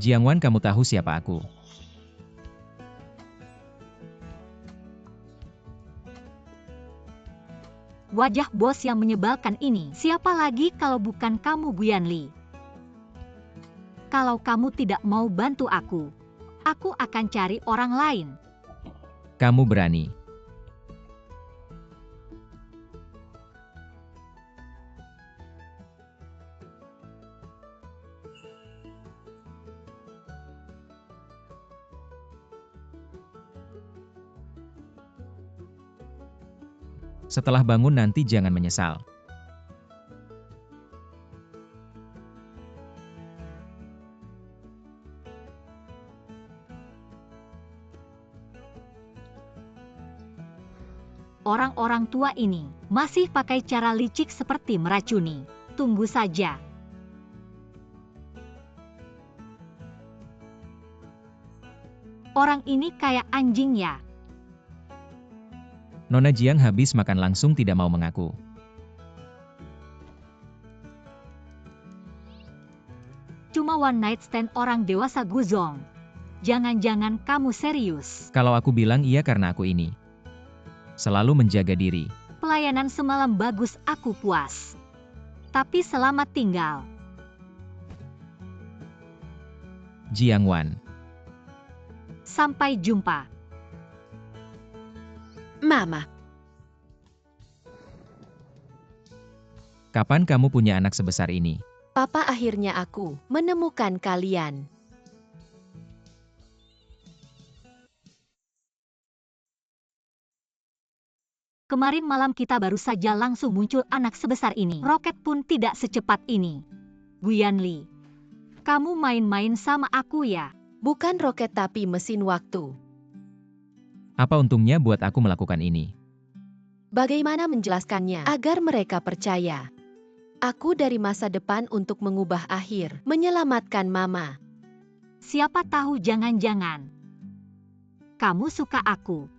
Jiangwan, kamu tahu siapa aku? Wajah bos yang menyebalkan ini, siapa lagi kalau bukan kamu, Guyanli? Kalau kamu tidak mau bantu aku akan cari orang lain. Kamu berani. Setelah bangun nanti jangan menyesal. Orang-orang tua ini masih pakai cara licik seperti meracuni. Tunggu saja. Orang ini kayak anjing ya. Nona Jiang habis makan langsung tidak mau mengaku. Cuma one night stand orang dewasa, Guzong. Jangan-jangan kamu serius. Kalau aku bilang iya karena aku ini selalu menjaga diri. Pelayanan semalam bagus, aku puas. Tapi selamat tinggal. Jiangwan. Sampai jumpa. Mama. Kapan kamu punya anak sebesar ini? Papa, akhirnya aku menemukan kalian. Kemarin malam kita baru saja langsung muncul anak sebesar ini. Roket pun tidak secepat ini. Guyanli, kamu main-main sama aku ya? Bukan roket tapi mesin waktu. Apa untungnya buat aku melakukan ini? Bagaimana menjelaskannya agar mereka percaya? Aku dari masa depan untuk mengubah akhir, menyelamatkan Mama. Siapa tahu jangan-jangan kamu suka aku.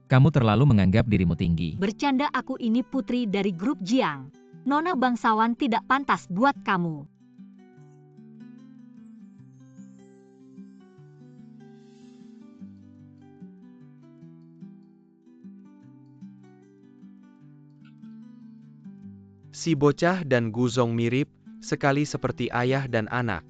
Kamu terlalu menganggap dirimu tinggi. Bercanda, aku ini putri dari grup Jiang. Nona bangsawan tidak pantas buat kamu. Si bocah dan Guzong mirip sekali seperti ayah dan anak.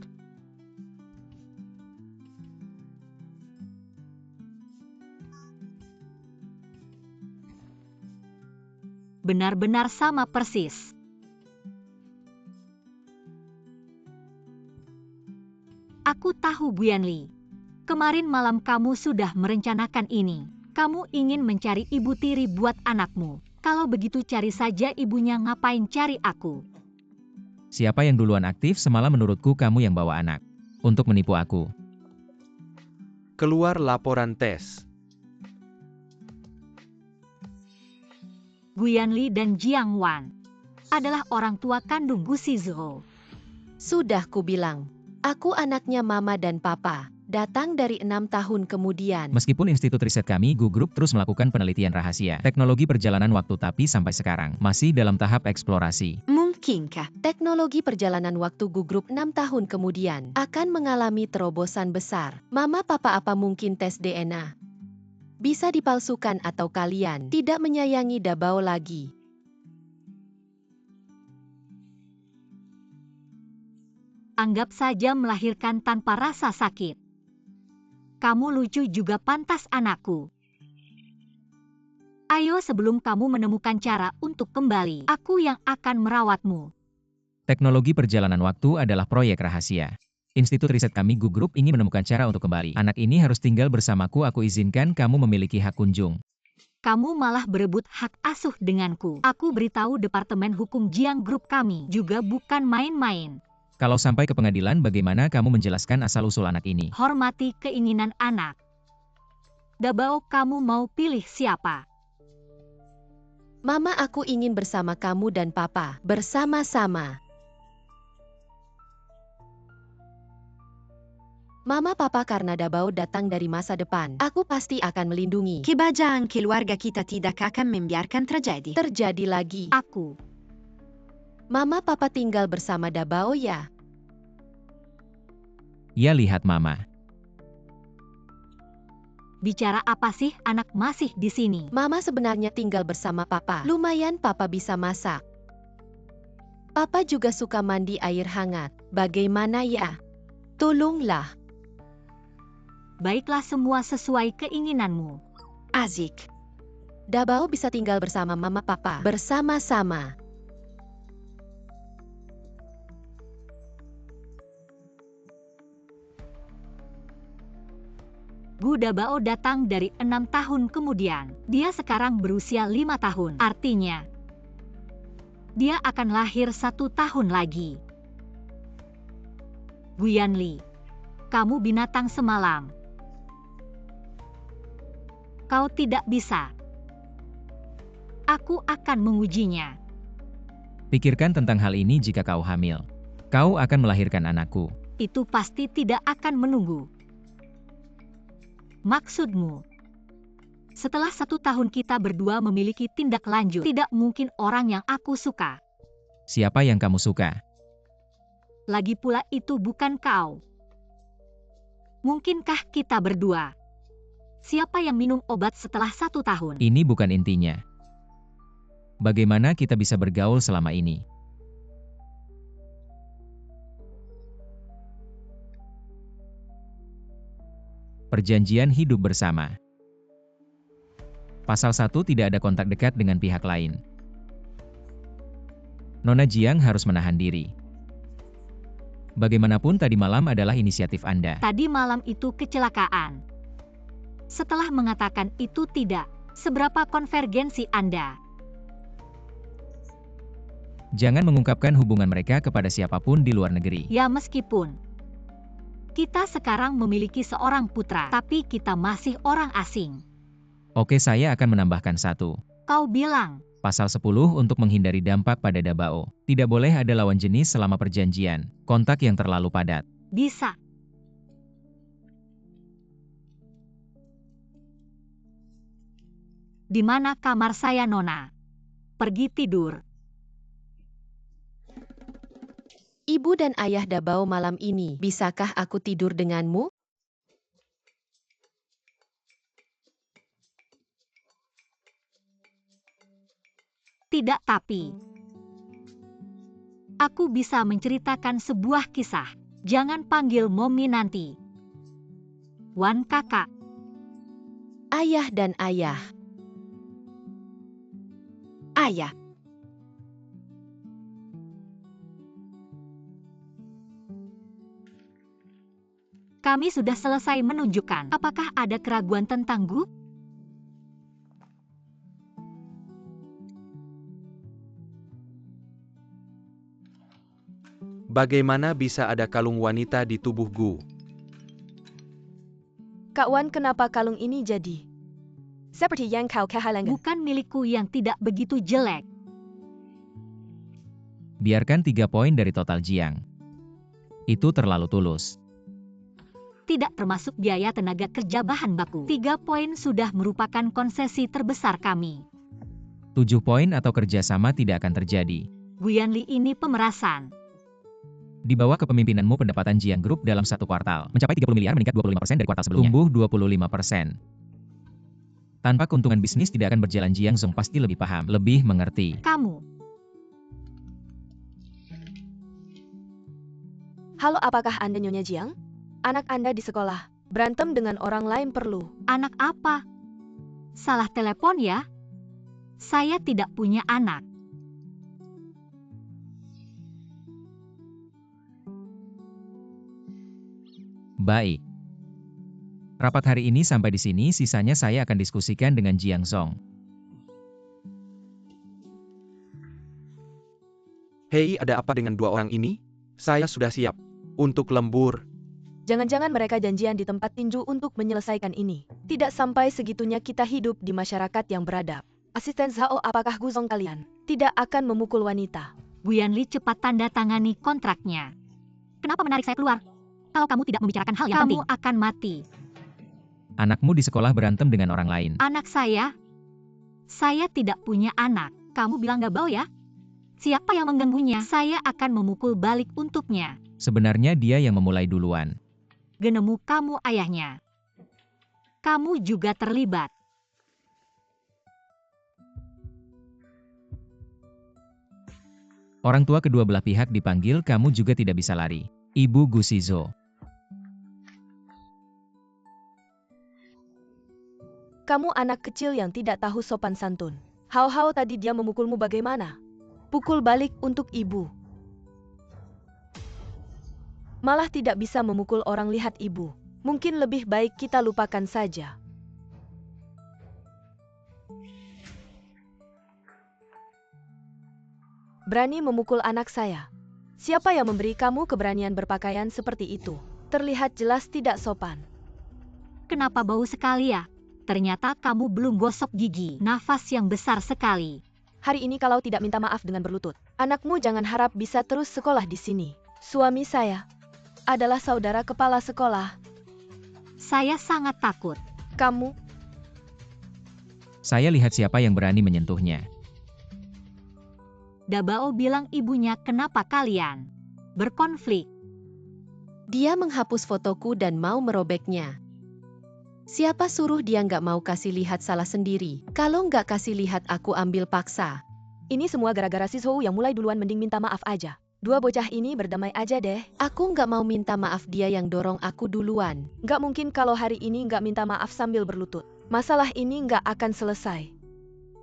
Benar-benar sama persis. Aku tahu, Guyanli. Kemarin malam kamu sudah merencanakan ini. Kamu ingin mencari ibu tiri buat anakmu. Kalau begitu cari saja ibunya, ngapain cari aku? Siapa yang duluan aktif semalam? Menurutku kamu yang bawa anak untuk menipu aku. Keluar laporan tes. Guyanli dan Jiangwan adalah orang tua kandung Gu Shizhou. Sudah kubilang, aku anaknya Mama dan Papa. Datang dari 6 tahun kemudian. Meskipun institut riset kami, Gu Group, terus melakukan penelitian rahasia teknologi perjalanan waktu, tapi sampai sekarang masih dalam tahap eksplorasi. Mungkinkah teknologi perjalanan waktu Gu Group 6 tahun kemudian akan mengalami terobosan besar? Mama, Papa, apa mungkin tes DNA bisa dipalsukan atau kalian tidak menyayangi Dabao lagi? Anggap saja melahirkan tanpa rasa sakit. Kamu lucu juga, pantas anakku. Ayo, sebelum kamu menemukan cara untuk kembali, aku yang akan merawatmu. Teknologi perjalanan waktu adalah proyek rahasia. Institut riset kami, Gu Group, ingin menemukan cara untuk kembali. Anak ini harus tinggal bersamaku. Aku izinkan kamu memiliki hak kunjung. Kamu malah berebut hak asuh denganku. Aku beritahu Departemen Hukum Jiang Group kami juga bukan main-main. Kalau sampai ke pengadilan, bagaimana kamu menjelaskan asal-usul anak ini? Hormati keinginan anak. Dabao, kamu mau pilih siapa? Mama, aku ingin bersama kamu dan Papa, bersama-sama. Mama, Papa, karena Dabao datang dari masa depan, aku pasti akan melindungi. Kebahagiaan keluarga kita tidak akan membiarkan tragedi Terjadi lagi. Aku. Mama, Papa tinggal bersama Dabao ya. Ya lihat mama. Bicara apa sih, anak masih di sini? Mama sebenarnya tinggal bersama papa. Lumayan papa bisa masak. Papa juga suka mandi air hangat. Bagaimana ya? Tolonglah. Baiklah, semua sesuai keinginanmu. Azik. Dabao bisa tinggal bersama mama papa. Bersama-sama. Gu Dabao datang dari 6 tahun kemudian. Dia sekarang berusia 5 tahun. Artinya, dia akan lahir 1 tahun lagi. Guyanli, kamu binatang semalam. Kau tidak bisa. Aku akan mengujinya. Pikirkan tentang hal ini jika kau hamil. Kau akan melahirkan anakku. Itu pasti tidak akan menunggu. Maksudmu, setelah 1 tahun kita berdua memiliki tindak lanjut, tidak mungkin orang yang aku suka. Siapa yang kamu suka? Lagi pula itu bukan kau. Mungkinkah kita berdua? Siapa yang minum obat setelah 1 tahun? Ini bukan intinya. Bagaimana kita bisa bergaul selama ini? Perjanjian hidup bersama. Pasal 1 tidak ada kontak dekat dengan pihak lain. Nona Jiang harus menahan diri. Bagaimanapun tadi malam adalah inisiatif Anda. Tadi malam itu kecelakaan. Setelah mengatakan itu tidak, seberapa konvergensi Anda? Jangan mengungkapkan hubungan mereka kepada siapapun di luar negeri. Ya, meskipun kita sekarang memiliki seorang putra, tapi kita masih orang asing. Oke, saya akan menambahkan 1. Kau bilang, Pasal 10 untuk menghindari dampak pada Dabao. Tidak boleh ada lawan jenis selama perjanjian. Kontak yang terlalu padat. bisa. Di mana kamar saya, Nona? Pergi tidur. Ibu dan ayah Dabao malam ini, bisakah aku tidur denganmu? Tidak, tapi aku bisa menceritakan sebuah kisah. Jangan panggil Mommy nanti. Wan kakak. Ayah dan ayah. Ayah. Kami sudah selesai menunjukkan. Apakah ada keraguan tentang Gu? Bagaimana bisa ada kalung wanita di tubuh Gu? Kak Wan, kenapa kalung ini jadi? Seperti yang kau kehilangan. Bukan milikku yang tidak begitu jelek. Biarkan 3 poin dari total Jiang. Itu terlalu tulus. Tidak termasuk biaya tenaga kerja bahan baku. 3 poin sudah merupakan konsesi terbesar kami. 7 poin atau kerjasama tidak akan terjadi. Guyanli ini pemerasan. Di bawah kepemimpinanmu pendapatan Jiang Group dalam 1 kuartal mencapai 30 miliar meningkat 25% dari kuartal sebelumnya. Tumbuh 25%. Tanpa keuntungan bisnis tidak akan berjalan. Jiang Zong pasti lebih paham, lebih mengerti. Kamu. Halo, apakah Anda Nyonya Jiang? Anak Anda di sekolah. Berantem dengan orang lain perlu. Anak apa? Salah telepon ya? Saya tidak punya anak. Baik. Rapat hari ini sampai di sini, sisanya saya akan diskusikan dengan Jiang Zong. Hei, ada apa dengan 2 orang ini? Saya sudah siap untuk lembur. Jangan-jangan mereka janjian di tempat tinju untuk menyelesaikan ini. Tidak sampai segitunya kita hidup di masyarakat yang beradab. Asisten Zhao, apakah Guzong kalian tidak akan memukul wanita? Guyanli cepat tanda tangani kontraknya. Kenapa menarik saya keluar? Kalau kamu tidak membicarakan hal yang penting, kamu akan mati. Anakmu di sekolah berantem dengan orang lain. Anak saya? Saya tidak punya anak. Kamu bilang gak bau ya? Siapa yang mengganggunya? Saya akan memukul balik untuknya. Sebenarnya dia yang memulai duluan. genemu kamu ayahnya. Kamu juga terlibat. Orang tua kedua belah pihak dipanggil, kamu juga tidak bisa lari. Ibu Gu Shizo. Kamu anak kecil yang tidak tahu sopan santun. Hao-hao tadi dia memukulmu bagaimana? Pukul balik untuk ibu. Malah tidak bisa memukul orang, lihat ibu. Mungkin lebih baik kita lupakan saja. Berani memukul anak saya. Siapa yang memberi kamu keberanian berpakaian seperti itu? Terlihat jelas tidak sopan. Kenapa bau sekali ya? Ternyata kamu belum gosok gigi. Nafas yang besar sekali. Hari ini kalau tidak minta maaf dengan berlutut, anakmu jangan harap bisa terus sekolah di sini. Suami saya adalah saudara kepala sekolah. Saya sangat takut. Kamu, Saya lihat siapa yang berani menyentuhnya. Dabao bilang ibunya, kenapa kalian berkonflik? Dia menghapus fotoku dan mau merobeknya. Siapa suruh dia nggak mau kasih lihat, salah sendiri. Kalau nggak kasih lihat aku ambil paksa. ini semua gara-gara si Zhou yang mulai duluan, mending minta maaf aja. Dua bocah ini berdamai aja deh. Aku nggak mau minta maaf, dia yang dorong aku duluan. Nggak mungkin kalau hari ini nggak minta maaf sambil berlutut. Masalah ini nggak akan selesai.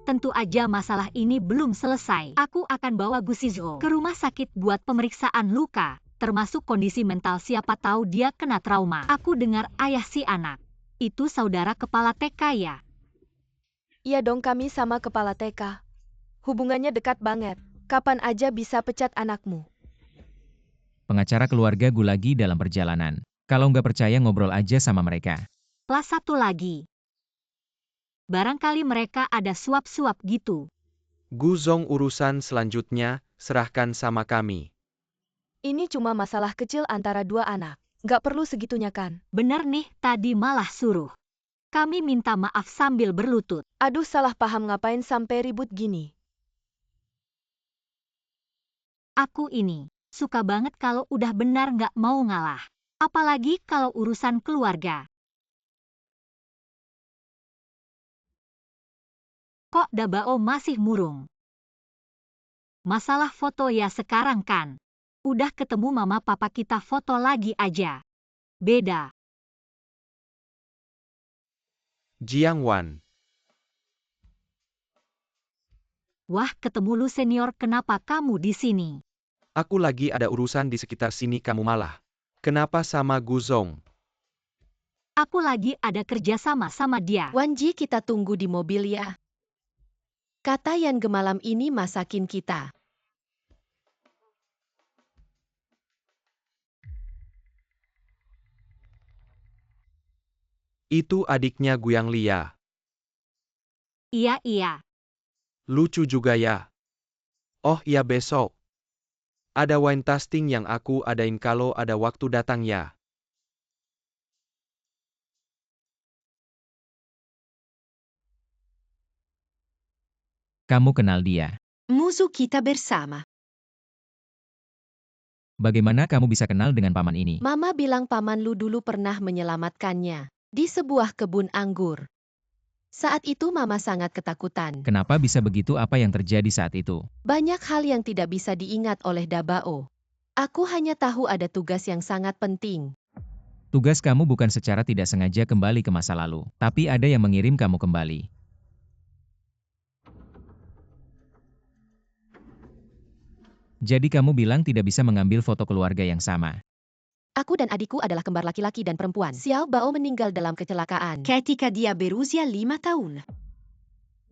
Tentu aja masalah ini belum selesai. Aku akan bawa Gu Shizo ke rumah sakit buat pemeriksaan luka, termasuk kondisi mental, siapa tahu dia kena trauma. Aku dengar ayah si anak itu saudara kepala TK ya? Iya dong, kami sama kepala TK. Hubungannya dekat banget. Kapan aja bisa pecat anakmu. Pengacara keluarga Gu lagi dalam perjalanan. Kalau nggak percaya ngobrol aja sama mereka. Plus satu lagi. Barangkali mereka ada suap-suap gitu. Guzong, urusan selanjutnya, serahkan sama kami. Ini cuma masalah kecil antara dua anak. Nggak perlu segitunya kan? Bener nih, tadi malah suruh kami minta maaf sambil berlutut. Aduh, salah paham, ngapain sampai ribut gini? Aku ini suka banget kalau udah benar nggak mau ngalah. Apalagi kalau urusan keluarga. Kok Dabao masih murung? Masalah foto ya sekarang kan. Udah ketemu mama papa, kita foto lagi aja. Beda. Jiang Wan. Wah, ketemu lu senior, kenapa kamu di sini? Aku lagi ada urusan di sekitar sini, kamu malah. Kenapa sama Guzong? Aku lagi ada kerja sama dia. Wanji, kita tunggu di mobil ya. Kata Yan gemalam ini masakin kita. Itu adiknya Guyang Lia. Iya. Lucu juga ya. Oh iya, besok ada wine tasting yang aku adain, kalau ada waktu datang ya. Kamu kenal dia. Musuh kita bersama. Bagaimana kamu bisa kenal dengan paman ini? Mama bilang paman lu dulu pernah menyelamatkannya di sebuah kebun anggur. Saat itu mama sangat ketakutan. Kenapa bisa begitu? Apa yang terjadi saat itu? Banyak hal yang tidak bisa diingat oleh Dabao. Aku hanya tahu ada tugas yang sangat penting. Tugas kamu bukan secara tidak sengaja kembali ke masa lalu, tapi ada yang mengirim kamu kembali. Jadi kamu bilang tidak bisa mengambil foto keluarga yang sama. Aku dan adikku adalah kembar laki-laki dan perempuan. Xiao Bao meninggal dalam kecelakaan. Ketika dia berusia 5 tahun.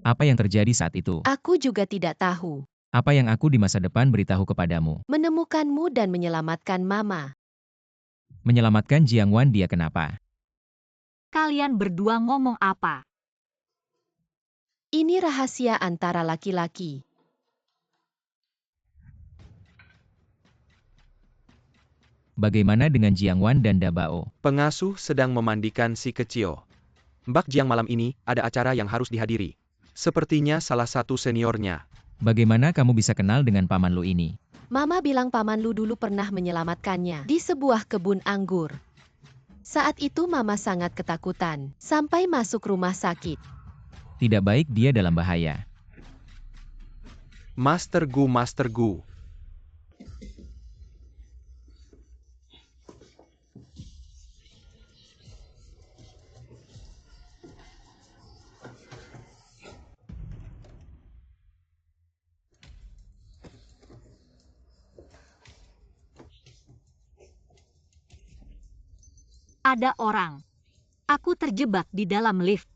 Apa yang terjadi saat itu? Aku juga tidak tahu. Apa yang aku di masa depan beritahu kepadamu? Menemukanmu dan menyelamatkan mama. Menyelamatkan Jiang Wan, dia kenapa? Kalian berdua ngomong apa? Ini rahasia antara laki-laki. Bagaimana dengan Jiang Wan dan Dabao? Pengasuh sedang memandikan si kecil. Mbak Jiang, malam ini ada acara yang harus dihadiri. Sepertinya salah satu seniornya. Bagaimana kamu bisa kenal dengan paman lu ini? Mama bilang paman lu dulu pernah menyelamatkannya di sebuah kebun anggur. Saat itu Mama sangat ketakutan, sampai masuk rumah sakit. Tidak baik, dia dalam bahaya. Master Gu, Master Gu. Ada orang. Aku terjebak di dalam lift.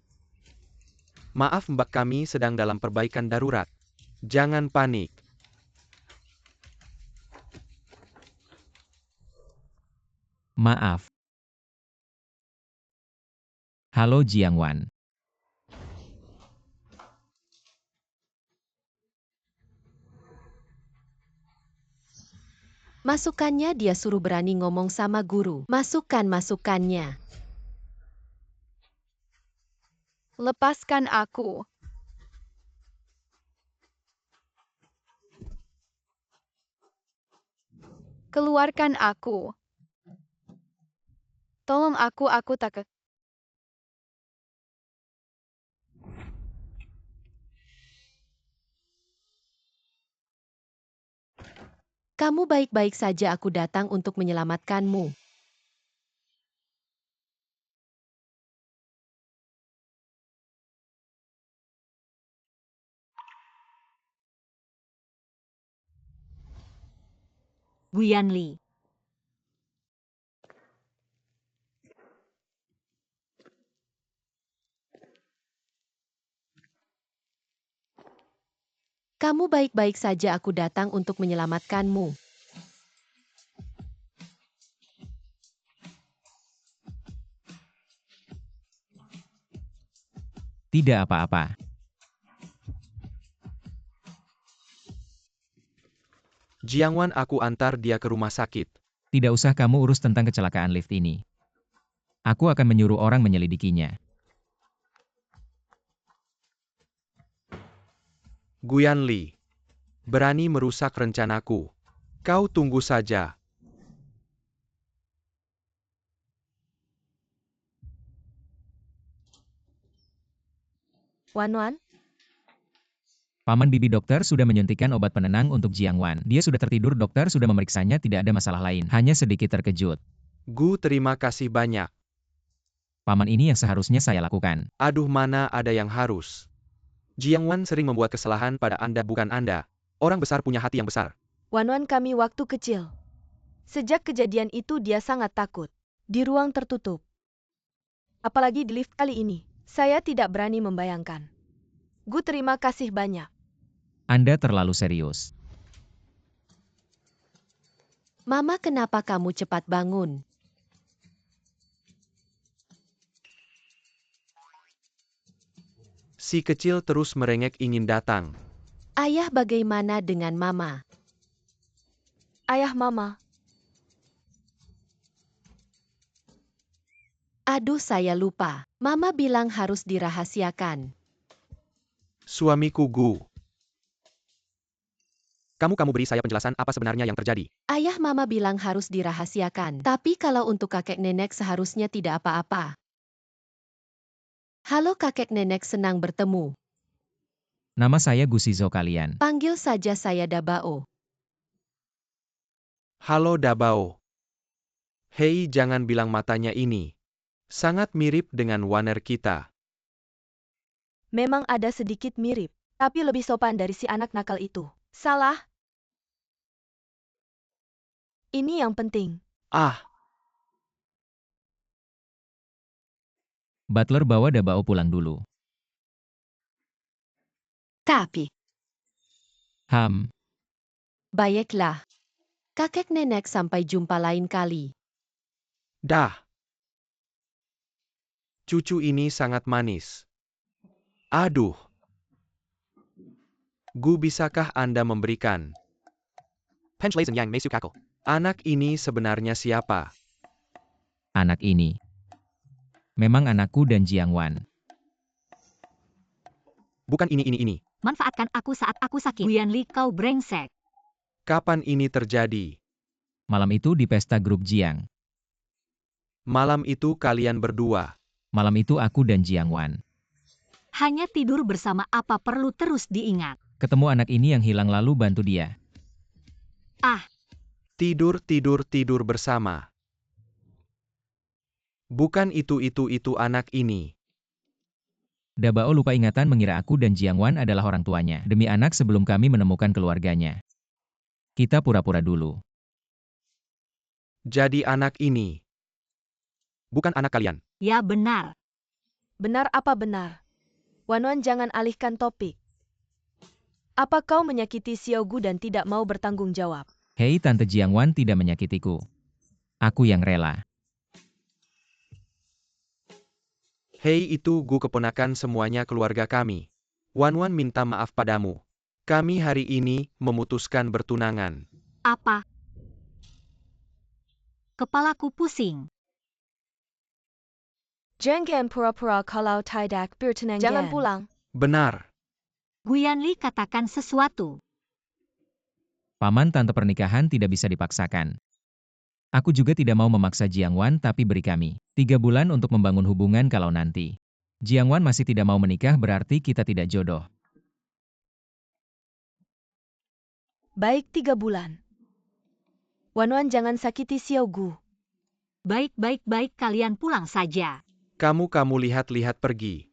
Maaf Mbak, kami sedang dalam perbaikan darurat. Jangan panik. Maaf. Halo Jiangwan. Masukannya, dia suruh berani ngomong sama guru. Masukkan masukannya. Lepaskan aku. Keluarkan aku. Tolong aku takut. Kamu baik-baik saja, aku datang untuk menyelamatkanmu. Guyanli. Kamu baik-baik saja, aku datang untuk menyelamatkanmu. Tidak apa-apa. Jiangwan, aku antar dia ke rumah sakit. Tidak usah kamu urus tentang kecelakaan lift ini. Aku akan menyuruh orang menyelidikinya. Guyanli. Berani merusak rencanaku. Kau tunggu saja. Wan, Paman bibi, dokter sudah menyuntikkan obat penenang untuk Jiangwan. Dia sudah tertidur, dokter sudah memeriksanya, tidak ada masalah lain. Hanya sedikit terkejut. Gu, terima kasih banyak. Paman, ini yang seharusnya saya lakukan. Aduh, mana ada yang harus. Jiangwan sering membuat kesalahan pada Anda, bukan Anda. Orang besar punya hati yang besar. Wan kami waktu kecil. Sejak kejadian itu dia sangat takut. Di ruang tertutup. Apalagi di lift kali ini. Saya tidak berani membayangkan. Gu, terima kasih banyak. Anda terlalu serius. Mama, kenapa kamu cepat bangun? Si kecil terus merengek ingin datang. Ayah, bagaimana dengan Mama? Ayah, Mama. Aduh, saya lupa. Mama bilang harus dirahasiakan. Suamiku Gu. Kamu beri saya penjelasan apa sebenarnya yang terjadi. Ayah, Mama bilang harus dirahasiakan. Tapi kalau untuk kakek nenek seharusnya tidak apa-apa. Halo kakek nenek, senang bertemu. Nama saya Gu Shizo kalian. Panggil saja saya Dabao. Halo Dabao. Hei, jangan bilang matanya ini. Sangat mirip dengan Waner kita. Memang ada sedikit mirip, tapi lebih sopan dari si anak nakal itu. Salah. Ini yang penting. Ah, Butler bawa Dabao pulang dulu. Tapi. Baiklah. Kakek nenek, sampai jumpa lain kali. dah. Cucu ini sangat manis. Aduh. Gu, bisakah Anda memberikan anak ini sebenarnya siapa? Anak ini. Memang anakku dan Jiangwan. Bukan ini. Manfaatkan aku saat aku sakit. Guyanli, kau brengsek. Kapan ini terjadi? Malam itu di pesta grup Jiang. Malam itu kalian berdua. Malam itu aku dan Jiang Wan. Hanya tidur bersama apa perlu terus diingat. Ketemu anak ini yang hilang lalu bantu dia. Ah, Tidur bersama. Bukan itu anak ini. Dabao lupa ingatan mengira aku dan Jiang Wan adalah orang tuanya. Demi anak sebelum kami menemukan keluarganya. Kita pura-pura dulu. Jadi anak ini. Bukan anak kalian. ya benar. Benar apa benar? Wanwan jangan alihkan topik. Apa kau menyakiti Xiaogu dan tidak mau bertanggung jawab? Hei, Tante Jiang Wan tidak menyakitiku. Aku yang rela. Hei, itu Gu keponakan semuanya keluarga kami. Wanwan minta maaf padamu. Kami hari ini memutuskan bertunangan. Apa? Kepalaku pusing. Jangan pura-pura kalau tidak bertunangan. Jangan pulang. Benar. Guyanli katakan sesuatu. Paman, tante, pernikahan tidak bisa dipaksakan. Aku juga tidak mau memaksa Jiang Wan, tapi beri kami 3 bulan untuk membangun hubungan. Kalau nanti Jiang Wan masih tidak mau menikah, berarti kita tidak jodoh. Baik, 3 bulan. Wanwan jangan sakiti Xiaogu. Baik, kalian pulang saja. Kamu lihat-lihat pergi.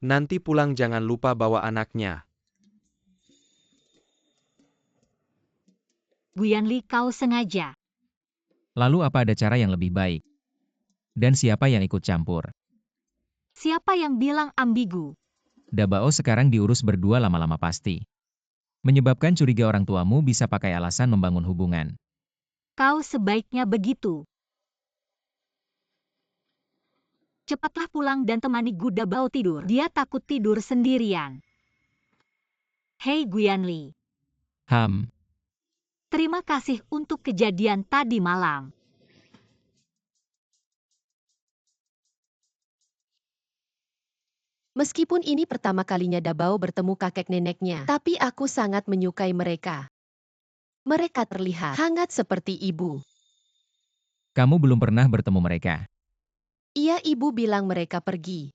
Nanti pulang jangan lupa bawa anaknya. Guyanli, kau sengaja. Lalu apa ada cara yang lebih baik? Dan siapa yang ikut campur? Siapa yang bilang ambigu? Dabao sekarang diurus berdua lama-lama pasti. Menyebabkan curiga orang tuamu, bisa pakai alasan membangun hubungan. Kau sebaiknya begitu. Cepatlah pulang dan temani Gu Dabao tidur. Dia takut tidur sendirian. Hei Guyanli. Terima kasih untuk kejadian tadi malam. Meskipun ini pertama kalinya Dabao bertemu kakek neneknya, tapi aku sangat menyukai mereka. Mereka terlihat hangat seperti ibu. Kamu belum pernah bertemu mereka. Iya, ibu bilang mereka pergi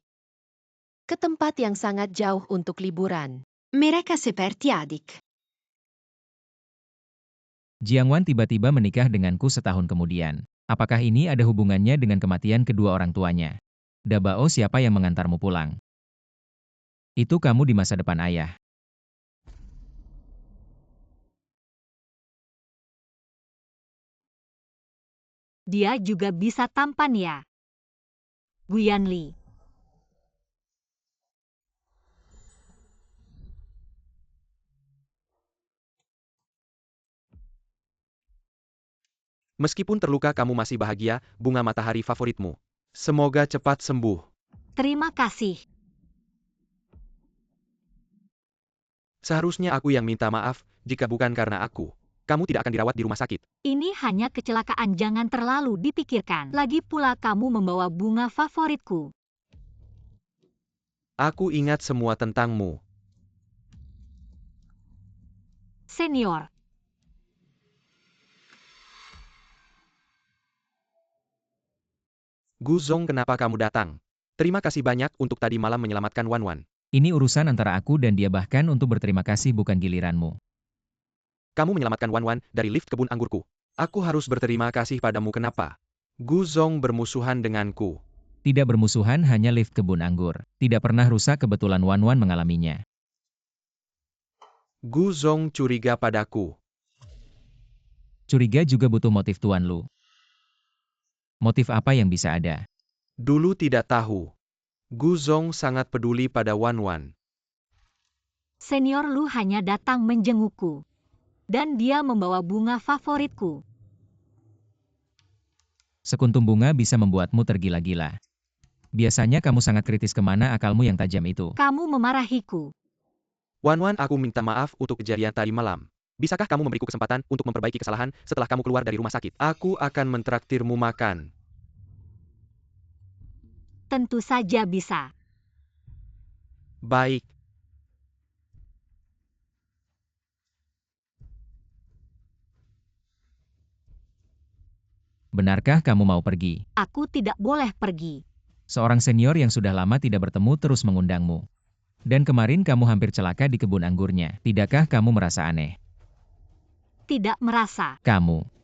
ke tempat yang sangat jauh untuk liburan. Mereka seperti adik. Jiang Wan tiba-tiba menikah denganku setahun kemudian. Apakah ini ada hubungannya dengan kematian kedua orang tuanya? Dabao, siapa yang mengantarmu pulang? Itu kamu di masa depan ayah. Dia juga bisa tampan ya. Guyanli. Meskipun terluka kamu masih bahagia, bunga matahari favoritmu. Semoga cepat sembuh. Terima kasih. Seharusnya aku yang minta maaf, jika bukan karena aku. Kamu tidak akan dirawat di rumah sakit. Ini hanya kecelakaan, jangan terlalu dipikirkan. Lagi pula kamu membawa bunga favoritku. Aku ingat semua tentangmu. Senior. Gu Zong, kenapa kamu datang? Terima kasih banyak untuk tadi malam menyelamatkan Wanwan. Ini urusan antara aku dan dia, bahkan untuk berterima kasih bukan giliranmu. Kamu menyelamatkan Wanwan dari lift kebun anggurku. Aku harus berterima kasih padamu. Kenapa? Gu Zong bermusuhan denganku. Tidak bermusuhan, hanya lift kebun anggur. Tidak pernah rusak, kebetulan Wanwan mengalaminya. Gu Zong curiga padaku. Curiga juga butuh motif, Tuan Lu. Motif apa yang bisa ada? Dulu tidak tahu. Gu Zong sangat peduli pada Wanwan. Senior Lu hanya datang menjengukku. Dan dia membawa bunga favoritku. Sekuntum bunga bisa membuatmu tergila-gila. Biasanya kamu sangat kritis, kemana akalmu yang tajam itu? Kamu memarahiku. Wanwan, aku minta maaf untuk kejadian tadi malam. Bisakah kamu memberiku kesempatan untuk memperbaiki kesalahan setelah kamu keluar dari rumah sakit? Aku akan mentraktirmu makan. Tentu saja bisa. Baik. Benarkah kamu mau pergi? Aku tidak boleh pergi. Seorang senior yang sudah lama tidak bertemu terus mengundangmu. Dan kemarin kamu hampir celaka di kebun anggurnya. Tidakkah kamu merasa aneh? Tidak merasa. Kamu.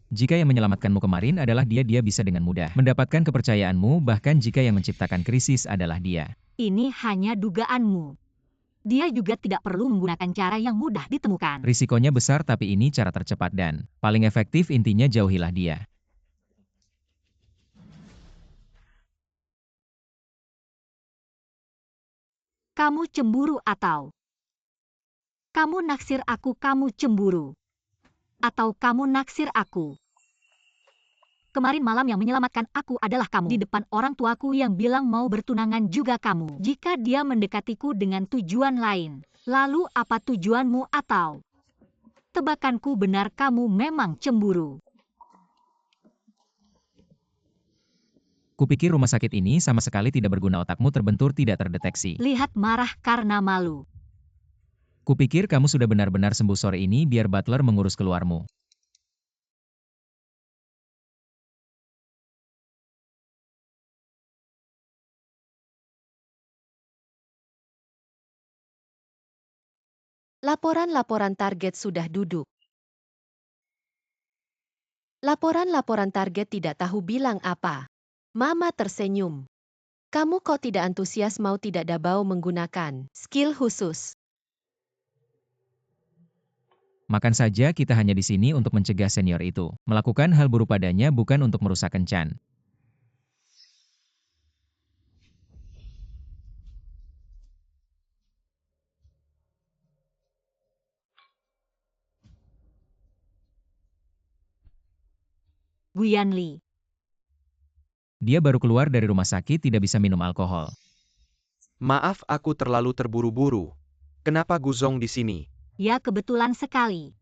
Jika yang menyelamatkanmu kemarin adalah dia bisa dengan mudah mendapatkan kepercayaanmu, bahkan jika yang menciptakan krisis adalah dia. Ini hanya dugaanmu. Dia juga tidak perlu menggunakan cara yang mudah ditemukan. Risikonya besar tapi ini cara tercepat dan paling efektif, intinya jauhilah dia. Kamu cemburu atau kamu naksir aku? Kamu cemburu atau kamu naksir aku? Kemarin malam yang menyelamatkan aku adalah kamu. Di depan orang tuaku yang bilang mau bertunangan juga kamu. Jika dia mendekatiku dengan tujuan lain, lalu apa tujuanmu? Atau tebakanku benar, kamu memang cemburu. Kupikir rumah sakit ini sama sekali tidak berguna, otakmu terbentur, tidak terdeteksi. Lihat, marah karena malu. Kupikir kamu sudah benar-benar sembuh sore ini, biar butler mengurus keluarmu. Laporan-laporan target sudah duduk. Laporan-laporan target tidak tahu bilang apa. Mama tersenyum. Kamu kok tidak antusias, mau tidak Dabao menggunakan skill khusus? Makan saja, kita hanya di sini untuk mencegah senior itu melakukan hal buruk padanya, bukan untuk merusak kencan. Guyanli. Dia baru keluar dari rumah sakit, tidak bisa minum alkohol. Maaf, aku terlalu terburu-buru. Kenapa Guzong di sini? Ya, kebetulan sekali.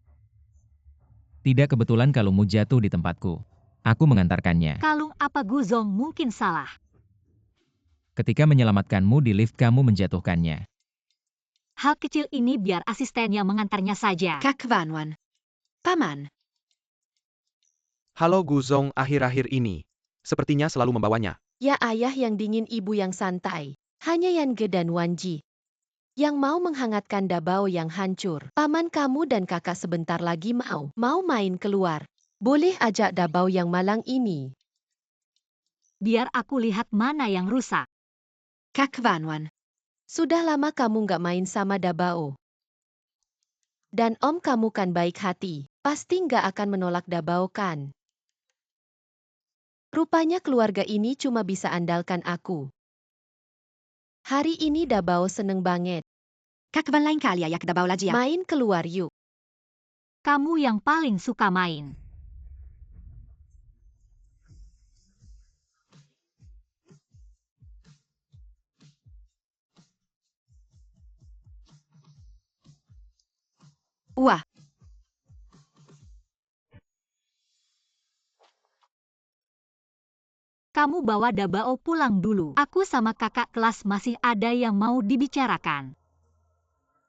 Tidak kebetulan kalungmu jatuh di tempatku. Aku mengantarkannya. Kalung apa Guzong? Mungkin salah. Ketika menyelamatkanmu di lift, kamu menjatuhkannya. Hal kecil ini biar asisten yang mengantarnya saja. Kak Vanwan. Paman. Halo Guzong, akhir-akhir ini. Sepertinya selalu membawanya. Ya, ayah yang dingin, ibu yang santai. Hanya Yangge dan Wanji yang mau menghangatkan Dabao yang hancur. Paman kamu dan kakak sebentar lagi mau main keluar. Boleh ajak Dabao yang malang ini? Biar aku lihat mana yang rusak. Kak Vanwan. Sudah lama kamu nggak main sama Dabao. Dan om kamu kan baik hati. Pasti nggak akan menolak Dabao kan? Rupanya keluarga ini cuma bisa andalkan aku. Hari ini Dabao seneng banget. Kak Van lain kali ayak Dabao lagi ya. Main keluar yuk. Kamu yang paling suka main. Wah. Kamu bawa Dabao pulang dulu. Aku sama kakak kelas masih ada yang mau dibicarakan.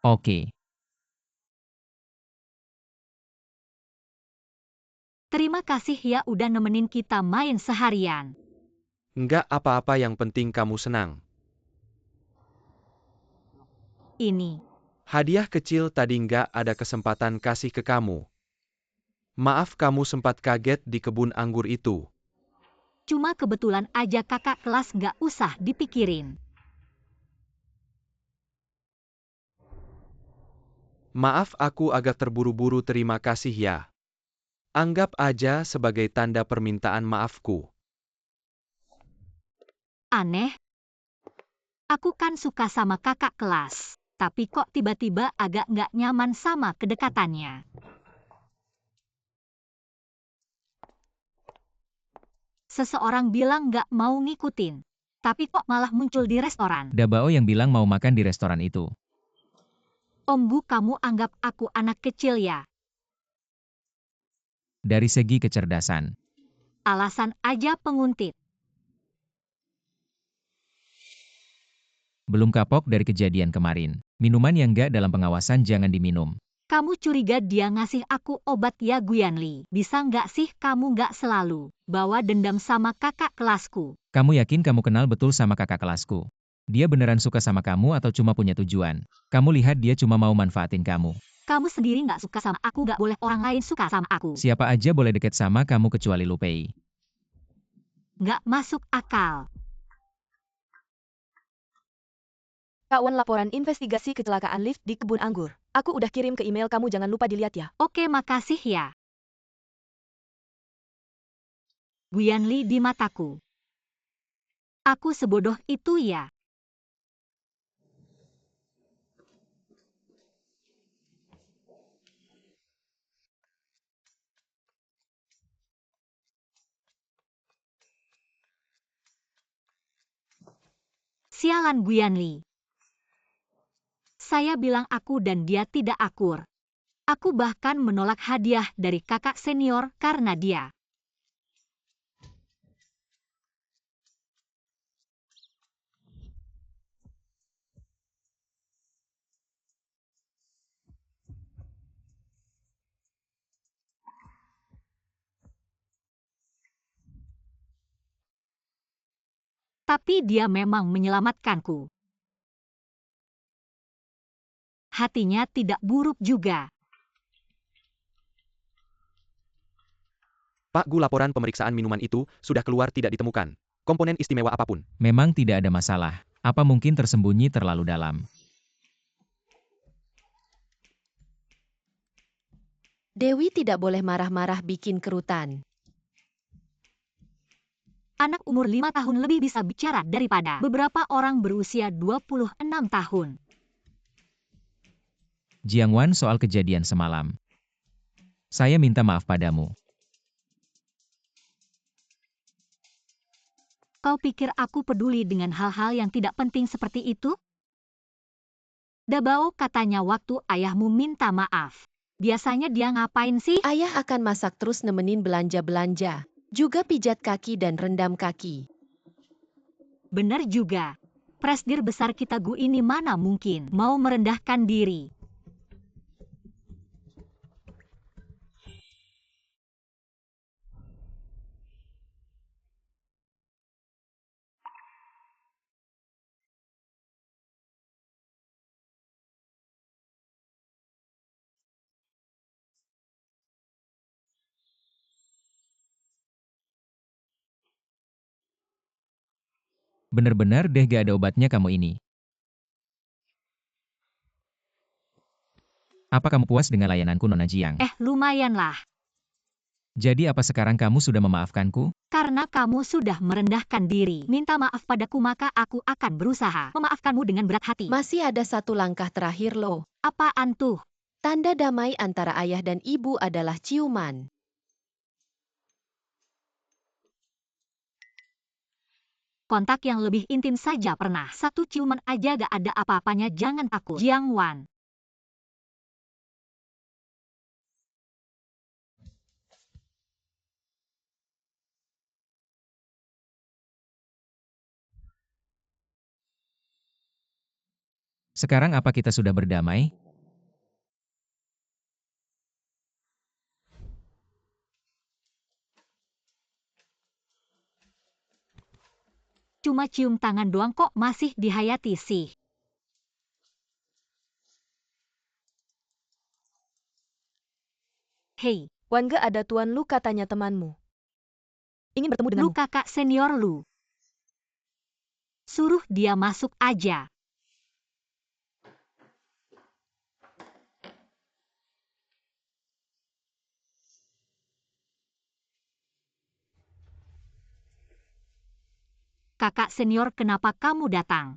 Oke. Terima kasih ya udah nemenin kita main seharian. Enggak apa-apa, yang penting kamu senang. Ini. Hadiah kecil tadi nggak ada kesempatan kasih ke kamu. Maaf, kamu sempat kaget di kebun anggur itu. Cuma kebetulan aja, kakak kelas, nggak usah dipikirin. Maaf, aku agak terburu-buru, terima kasih ya. Anggap aja sebagai tanda permintaan maafku. Aneh. Aku kan suka sama kakak kelas. Tapi kok tiba-tiba agak nggak nyaman sama kedekatannya. Seseorang bilang nggak mau ngikutin. Tapi kok malah muncul di restoran. Dabao yang bilang mau makan di restoran itu. Om Bu, kamu anggap aku anak kecil ya? Dari segi kecerdasan. Alasan aja penguntit. Belum kapok dari kejadian kemarin. Minuman yang nggak dalam pengawasan jangan diminum. Kamu curiga dia ngasih aku obat ya Guyanli? Bisa nggak sih kamu nggak selalu bawa dendam sama kakak kelasku? Kamu yakin kamu kenal betul sama kakak kelasku? Dia beneran suka sama kamu atau cuma punya tujuan? Kamu lihat dia cuma mau manfaatin kamu. Kamu sendiri nggak suka sama aku, nggak boleh orang lain suka sama aku. Siapa aja boleh deket sama kamu kecuali Lu Pei. Nggak masuk akal. Kak Wan, laporan investigasi kecelakaan lift di kebun anggur. Aku udah kirim ke email kamu, jangan lupa dilihat ya. Oke, makasih ya. Guyanli di mataku. Aku sebodoh itu ya. Sialan Guyanli. Saya bilang aku dan dia tidak akur. Aku bahkan menolak hadiah dari kakak senior karena dia. Tapi dia memang menyelamatkanku. Hatinya tidak buruk juga. Pak Gu, laporan pemeriksaan minuman itu sudah keluar, tidak ditemukan komponen istimewa apapun. Memang tidak ada masalah. Apa mungkin tersembunyi terlalu dalam? Dewi tidak boleh marah-marah bikin kerutan. Anak umur 5 tahun lebih bisa bicara daripada beberapa orang berusia 26 tahun. Jiang Wan, soal kejadian semalam. Saya minta maaf padamu. Kau pikir aku peduli dengan hal-hal yang tidak penting seperti itu? Dabao katanya waktu ayahmu minta maaf. Biasanya dia ngapain sih? Ayah akan masak terus nemenin belanja-belanja. Juga pijat kaki dan rendam kaki. Bener juga. Presdir besar kita Gu ini mana mungkin mau merendahkan diri. Bener-bener deh gak ada obatnya kamu ini. Apa kamu puas dengan layananku, Nona Jiang? Lumayan lah. Jadi apa sekarang kamu sudah memaafkanku? Karena kamu sudah merendahkan diri, minta maaf padaku, maka aku akan berusaha memaafkanmu dengan berat hati. Masih ada satu langkah terakhir loh. Apaan tuh? Tanda damai antara ayah dan ibu adalah ciuman. Kontak yang lebih intim saja pernah. Satu ciuman aja gak ada apa-apanya, jangan takut. Jiang Wan. Sekarang apa kita sudah berdamai? Cuma cium tangan doang kok masih dihayati sih. Hei, Wan Ge, ada Tuan Lu katanya temanmu. Ingin bertemu lu denganmu. kakak senior lu. Suruh dia masuk aja. Kakak senior, kenapa kamu datang?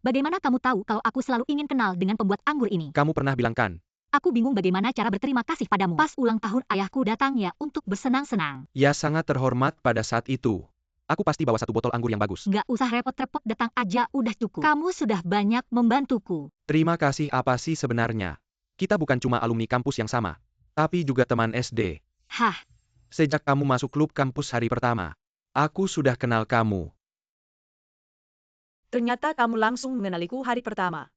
Bagaimana kamu tahu kalau aku selalu ingin kenal dengan pembuat anggur ini? Kamu pernah bilang kan? Aku bingung bagaimana cara berterima kasih padamu. Pas ulang tahun ayahku datang ya untuk bersenang-senang. Ya, sangat terhormat pada saat itu. Aku pasti bawa satu botol anggur yang bagus. Nggak usah repot-repot, datang aja udah cukup. Kamu sudah banyak membantuku. Terima kasih apa sih sebenarnya? Kita bukan cuma alumni kampus yang sama, tapi juga teman SD. Hah, Sejak kamu masuk klub kampus hari pertama, aku sudah kenal kamu. Ternyata kamu langsung mengenaliku hari pertama.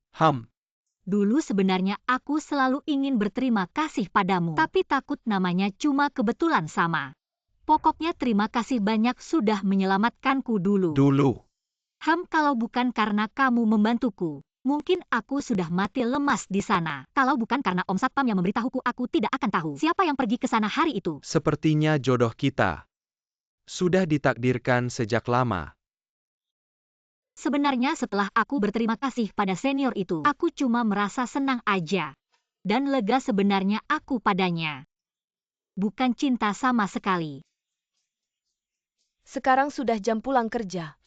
Dulu sebenarnya aku selalu ingin berterima kasih padamu, tapi takut namanya cuma kebetulan sama. Pokoknya terima kasih banyak sudah menyelamatkanku dulu. Kalau bukan karena kamu membantuku, mungkin aku sudah mati lemas di sana. Kalau bukan karena Om Satpam yang memberitahuku, aku tidak akan tahu siapa yang pergi ke sana hari itu. Sepertinya jodoh kita sudah ditakdirkan sejak lama. Sebenarnya setelah aku berterima kasih pada senior itu, aku cuma merasa senang aja. Dan lega sebenarnya aku padanya. Bukan cinta sama sekali. Sekarang sudah jam pulang kerja.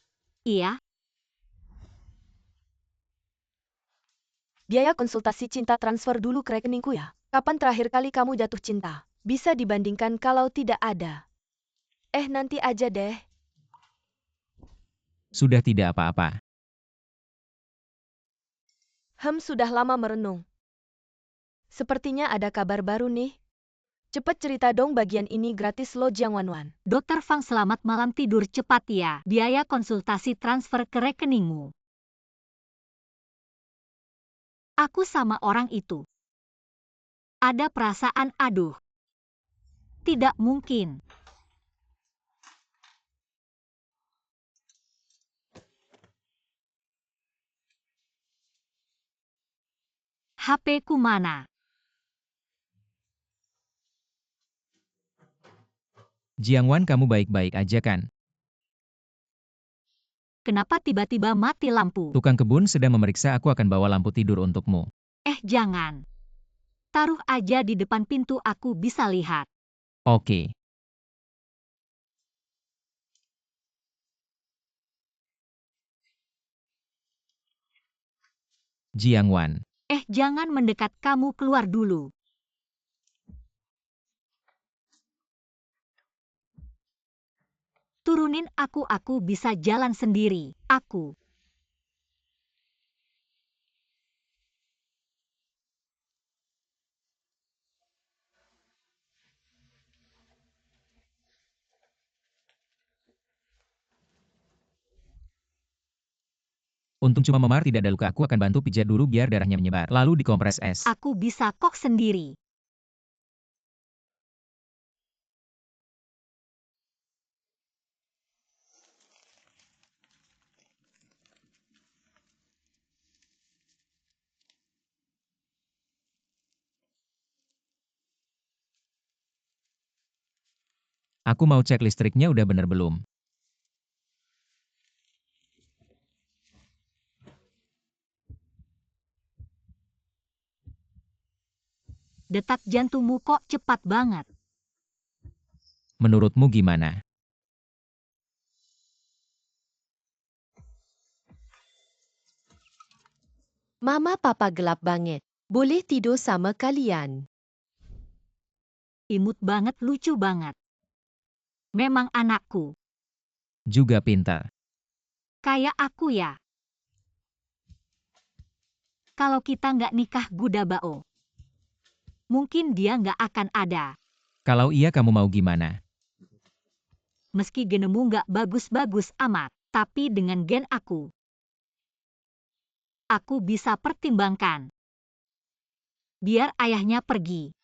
Iya, Biaya konsultasi cinta transfer dulu ke rekeningku ya. Kapan terakhir kali kamu jatuh cinta? Bisa dibandingkan kalau tidak ada. Nanti aja deh. Sudah tidak apa-apa. Sudah lama merenung. Sepertinya ada kabar baru nih. Cepet cerita dong, bagian ini gratis lo Jiang Wanwan. Dr. Fang, selamat malam, tidur cepat ya. Biaya konsultasi transfer ke rekeningmu. Aku sama orang itu. Ada perasaan aduh. Tidak mungkin. HP-ku mana? Jiang Wan, kamu baik-baik aja kan? Kenapa tiba-tiba mati lampu? Tukang kebun sedang memeriksa, aku akan bawa lampu tidur untukmu. Jangan. Taruh aja di depan pintu, aku bisa lihat. Oke. Jiang Wan. Jangan mendekat, kamu keluar dulu. Turunin aku bisa jalan sendiri. Aku. Untung cuma memar, tidak ada luka. Aku akan bantu pijat dulu biar darahnya menyebar. Lalu dikompres es. Aku bisa kok sendiri. Aku mau cek listriknya udah bener belum. Detak jantungmu kok cepat banget. Menurutmu gimana? Mama papa gelap banget. Boleh tidur sama kalian. Imut banget, lucu banget. Memang anakku. Juga pintar. Kayak aku ya. Kalau kita nggak nikah Gudabao, mungkin dia nggak akan ada. Kalau iya, kamu mau gimana? Meski genemu nggak bagus-bagus amat, tapi dengan gen aku bisa pertimbangkan. Biar ayahnya pergi.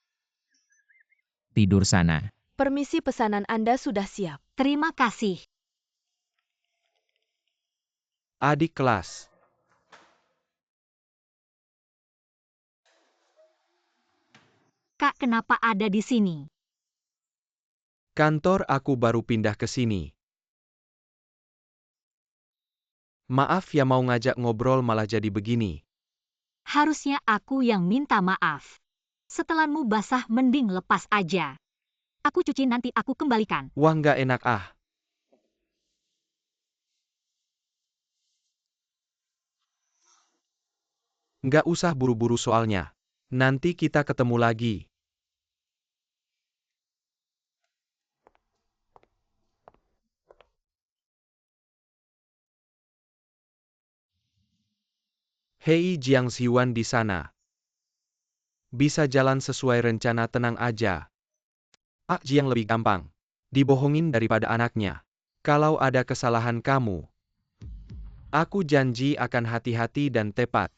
Tidur sana. Permisi, pesanan Anda sudah siap. Terima kasih. Adik kelas. Kak, kenapa ada di sini? Kantor aku baru pindah ke sini. Maaf ya, mau ngajak ngobrol malah jadi begini. Harusnya aku yang minta maaf. Setelanmu basah mending lepas aja. Aku cuci, nanti aku kembalikan. Wah, nggak enak ah. Nggak usah buru-buru soalnya. Nanti kita ketemu lagi. Hei, Jiang Xiwan di sana. Bisa jalan sesuai rencana, tenang aja. Jiang lebih gampang dibohongin daripada anaknya. Kalau ada kesalahan kamu, Aku janji akan hati-hati dan tepat.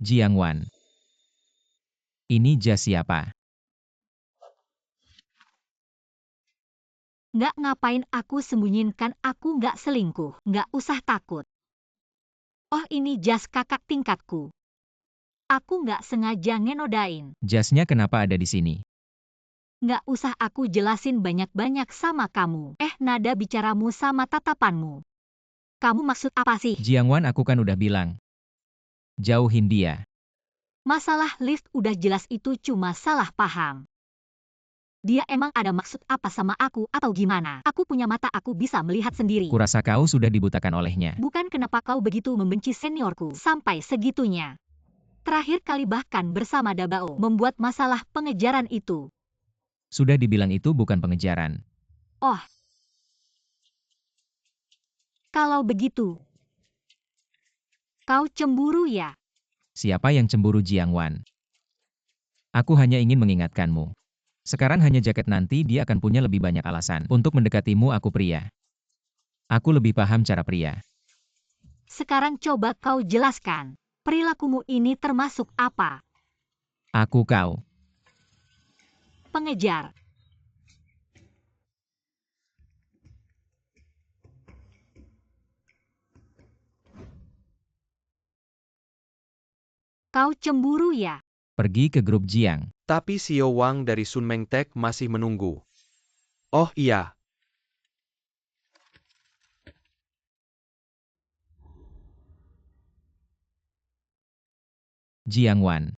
Jiang Wan. Ini jas siapa? Nggak ngapain aku sembunyikan, aku nggak selingkuh, nggak usah takut. Oh, ini jas kakak tingkatku. Aku nggak sengaja ngenodain. Jasnya kenapa ada di sini? Nggak usah aku jelasin banyak-banyak sama kamu. Nada bicaramu sama tatapanmu. Kamu maksud apa sih? Jiang Wan, aku kan udah bilang. Jauhin dia. Masalah lift udah jelas itu cuma salah paham. Dia emang ada maksud apa sama aku atau gimana? Aku punya mata, aku bisa melihat sendiri. Kurasa kau sudah dibutakan olehnya. Bukan, kenapa kau begitu membenci seniorku sampai segitunya? Terakhir kali bahkan bersama Dabao membuat masalah pengejaran itu. Sudah dibilang itu bukan pengejaran. Oh. Kalau begitu, kau cemburu ya? Siapa yang cemburu, Jiang Wan? Aku hanya ingin mengingatkanmu. Sekarang hanya jaket, nanti dia akan punya lebih banyak alasan untuk mendekatimu. Aku pria. Aku lebih paham cara pria. Sekarang coba kau jelaskan. Perilakumu ini termasuk apa? Aku kau. Pengejar. Kau cemburu ya? Pergi ke grup Jiang. Tapi Xiao Wang dari Sunmeng Tech masih menunggu. Oh iya. Jiang Wan.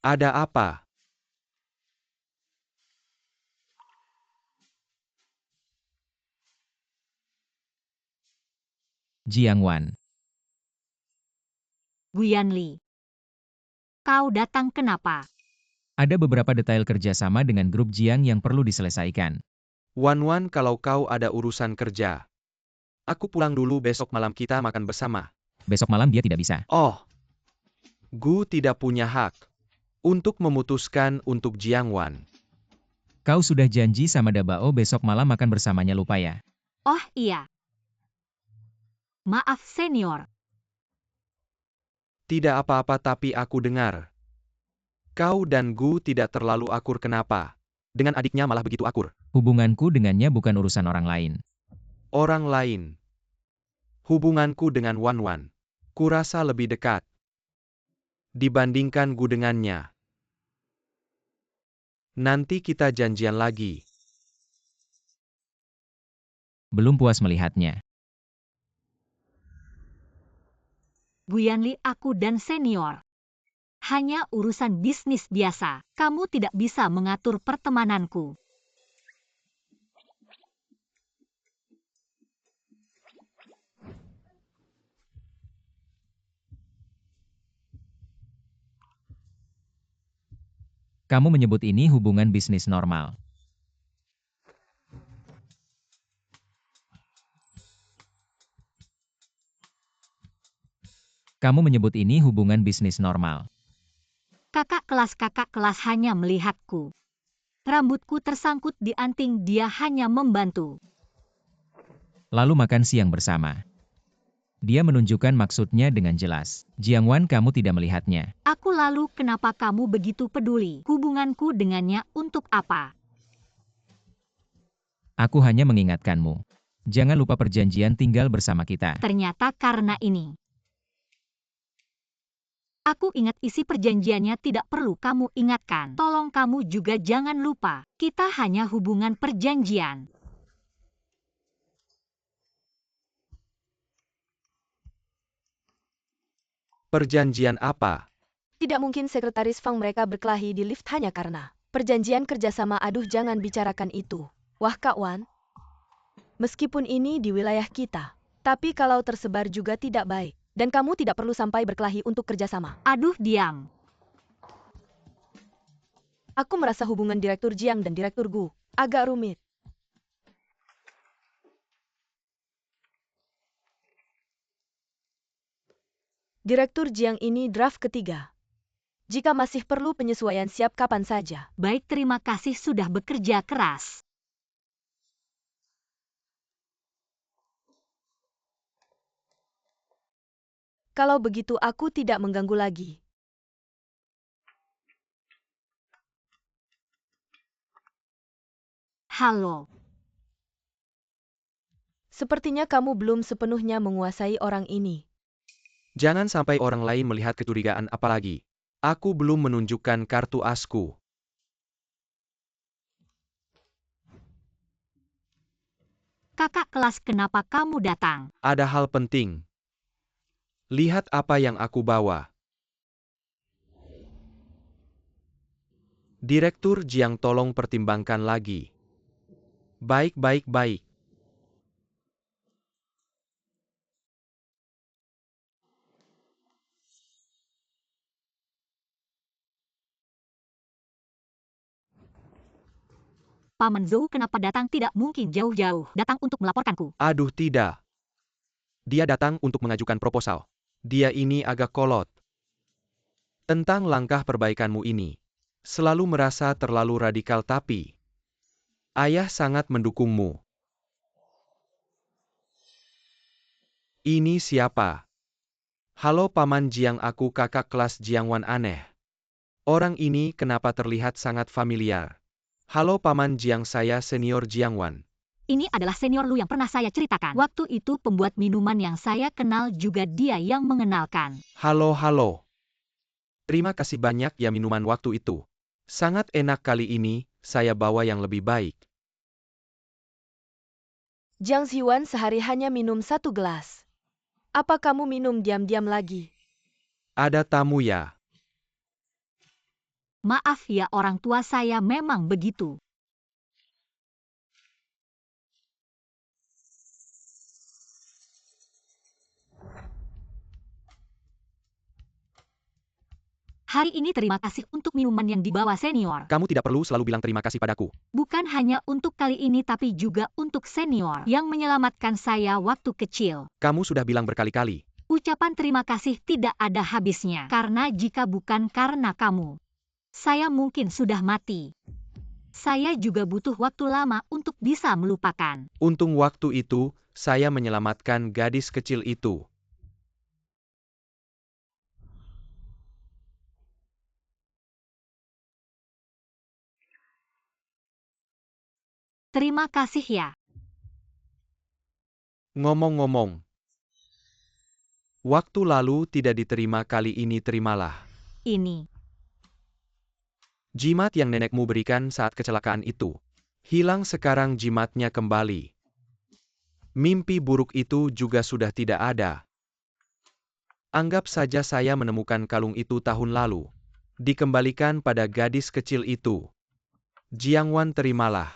Ada apa? Jiang Wan. Guyanli. Kau datang kenapa? Ada beberapa detail kerjasama dengan grup Jiang yang perlu diselesaikan. Wan, kalau kau ada urusan kerja. Aku pulang dulu, besok malam kita makan bersama. Besok malam dia tidak bisa. Oh. Gu tidak punya hak untuk memutuskan untuk Jiang Wan. Kau sudah janji sama Dabao besok malam makan bersamanya, lupa ya? Oh iya. Maaf senior. Tidak apa-apa, tapi aku dengar. Kau dan Gu tidak terlalu akur, kenapa? Dengan adiknya malah begitu akur. Hubunganku dengannya bukan urusan orang lain. Orang lain. Hubunganku dengan Wan, kurasa lebih dekat dibandingkan Gu dengannya. Nanti kita janjian lagi. Belum puas melihatnya. Guyanli, aku dan senior. Hanya urusan bisnis biasa. Kamu tidak bisa mengatur pertemananku. Kamu menyebut ini hubungan bisnis normal. Kamu menyebut ini hubungan bisnis normal. Kakak kelas hanya melihatku. Rambutku tersangkut di anting, dia hanya membantu. Lalu makan siang bersama. Dia menunjukkan maksudnya dengan jelas. Jiang Wan, kamu tidak melihatnya. Aku lalu kenapa kamu begitu peduli? Hubunganku dengannya untuk apa? Aku hanya mengingatkanmu. Jangan lupa perjanjian tinggal bersama kita. Ternyata karena ini. Aku ingat isi perjanjiannya, tidak perlu kamu ingatkan. Tolong kamu juga jangan lupa. Kita hanya hubungan perjanjian. Perjanjian apa? Tidak mungkin sekretaris Fang mereka berkelahi di lift hanya karena perjanjian kerjasama. Aduh, jangan bicarakan itu. Wah Kak Wan, meskipun ini di wilayah kita, tapi kalau tersebar juga tidak baik. Dan kamu tidak perlu sampai berkelahi untuk kerjasama. Aduh, diam. Aku merasa hubungan Direktur Jiang dan Direktur Gu agak rumit. Direktur Jiang ini draft ketiga. Jika masih perlu penyesuaian, siap kapan saja. Baik, terima kasih sudah bekerja keras. Kalau begitu aku tidak mengganggu lagi. Halo. Sepertinya kamu belum sepenuhnya menguasai orang ini. Jangan sampai orang lain melihat kecurigaan apalagi. Aku belum menunjukkan kartu asku. Kakak kelas, kenapa kamu datang? Ada hal penting. Lihat apa yang aku bawa. Direktur Jiang, tolong pertimbangkan lagi. Baik. Paman Zhou kenapa datang? Tidak mungkin jauh-jauh datang untuk melaporkanku. Aduh, tidak. Dia datang untuk mengajukan proposal. Dia ini agak kolot. Tentang langkah perbaikanmu ini. Selalu merasa terlalu radikal, tapi ayah sangat mendukungmu. Ini siapa? Halo Paman Jiang, aku kakak kelas Jiangwan. Aneh. Orang ini kenapa terlihat sangat familiar? Halo Paman Jiang, saya senior Jiangwan. Ini adalah senior Lu yang pernah saya ceritakan. Waktu itu pembuat minuman yang saya kenal juga dia yang mengenalkan. Halo. Terima kasih banyak ya minuman waktu itu. Sangat enak. Kali ini, saya bawa yang lebih baik. Jiang Xiuan sehari hanya minum 1 gelas. Apa kamu minum diam-diam lagi? Ada tamu ya? Maaf ya, orang tua saya memang begitu. Hari ini terima kasih untuk minuman yang dibawa senior. Kamu tidak perlu selalu bilang terima kasih padaku. Bukan hanya untuk kali ini tapi juga untuk senior yang menyelamatkan saya waktu kecil. Kamu sudah bilang berkali-kali. Ucapan terima kasih tidak ada habisnya. Karena jika bukan karena kamu, saya mungkin sudah mati. Saya juga butuh waktu lama untuk bisa melupakan. Untung waktu itu, saya menyelamatkan gadis kecil itu. Terima kasih ya. Ngomong-ngomong, waktu lalu tidak diterima, kali ini terimalah. Ini. Jimat yang nenekmu berikan saat kecelakaan itu. Hilang sekarang jimatnya kembali. Mimpi buruk itu juga sudah tidak ada. Anggap saja saya menemukan kalung itu tahun lalu. Dikembalikan pada gadis kecil itu. Jiangwan, terimalah.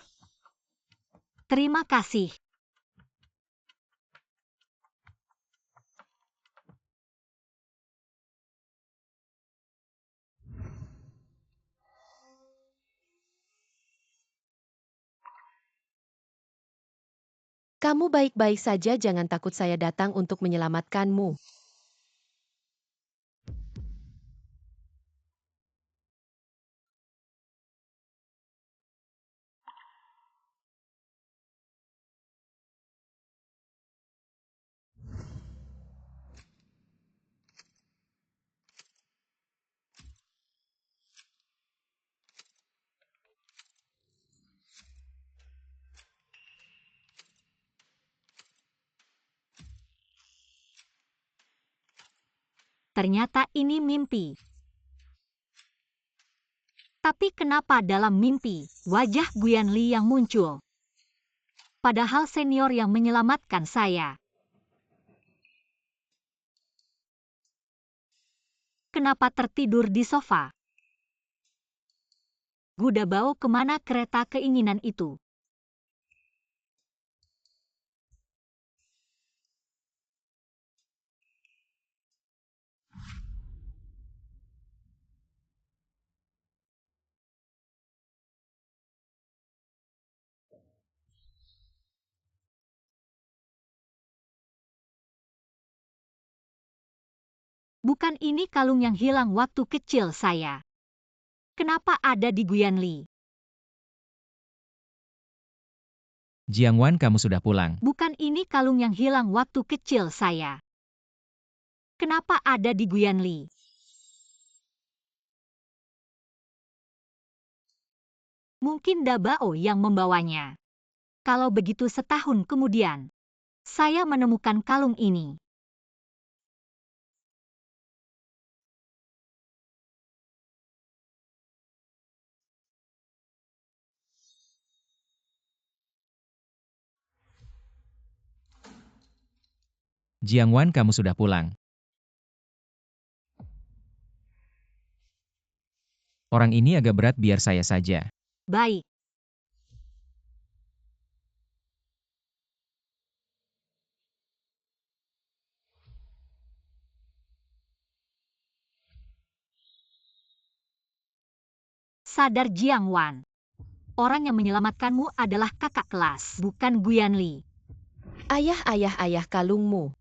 Terima kasih. Kamu baik-baik saja, jangan takut, saya datang untuk menyelamatkanmu. Ternyata ini mimpi. Tapi kenapa dalam mimpi, wajah Guyanli yang muncul? Padahal senior yang menyelamatkan saya. Kenapa tertidur di sofa? Gudabao, kemana kereta keinginan itu? Bukan ini kalung yang hilang waktu kecil saya. Kenapa ada di Guyanli? Jiangwan, kamu sudah pulang. Bukan ini kalung yang hilang waktu kecil saya. Kenapa ada di Guyanli? Mungkin Dabao yang membawanya. Kalau begitu setahun kemudian, saya menemukan kalung ini. Jiangwan, kamu sudah pulang. Orang ini agak berat, biar saya saja. Baik. Sadar Jiangwan. Orang yang menyelamatkanmu adalah kakak kelas, bukan Guyanli. Ayah, kalungmu.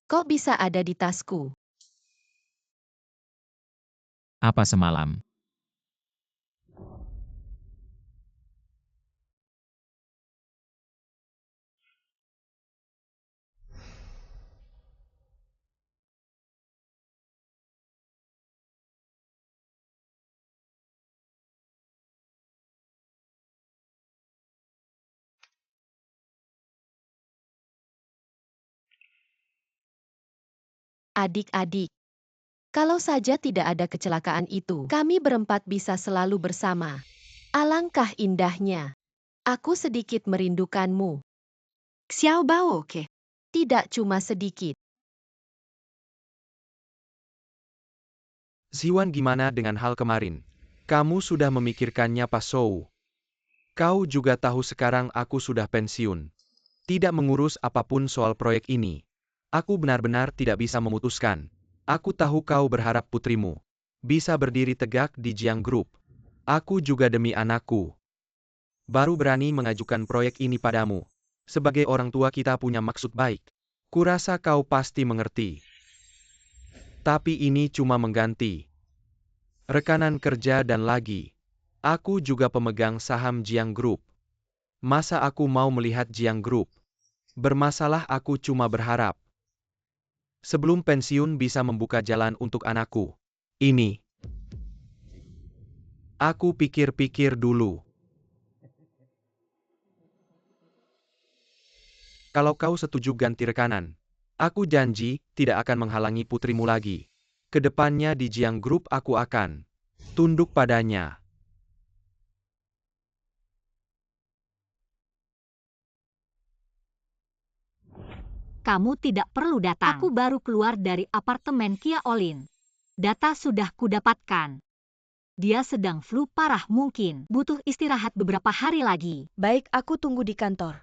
Kok bisa ada di tasku? Apa semalam? Adik-adik, kalau saja tidak ada kecelakaan itu, kami berempat bisa selalu bersama. Alangkah indahnya. Aku sedikit merindukanmu. Xiao Bao ke? Tidak cuma sedikit. Ziwan, gimana dengan hal kemarin? Kamu sudah memikirkannya, Pak Shou? Kau juga tahu sekarang aku sudah pensiun. Tidak mengurus apapun soal proyek ini. Aku benar-benar tidak bisa memutuskan. Aku tahu kau berharap putrimu bisa berdiri tegak di Jiang Group. Aku juga demi anakku baru berani mengajukan proyek ini padamu. Sebagai orang tua kita punya maksud baik. Kurasa kau pasti mengerti. Tapi ini cuma mengganti rekanan kerja dan lagi. Aku juga pemegang saham Jiang Group. Masa aku mau melihat Jiang Group bermasalah? Aku cuma berharap sebelum pensiun bisa membuka jalan untuk anakku. Ini. Aku pikir-pikir dulu. Kalau kau setuju ganti rekanan, aku janji tidak akan menghalangi putrimu lagi. Kedepannya di Jiang Group aku akan tunduk padanya. Kamu tidak perlu datang. Aku baru keluar dari apartemen Kia Olin. Data sudah kudapatkan. Dia sedang flu parah, mungkin butuh istirahat beberapa hari lagi. Baik, aku tunggu di kantor.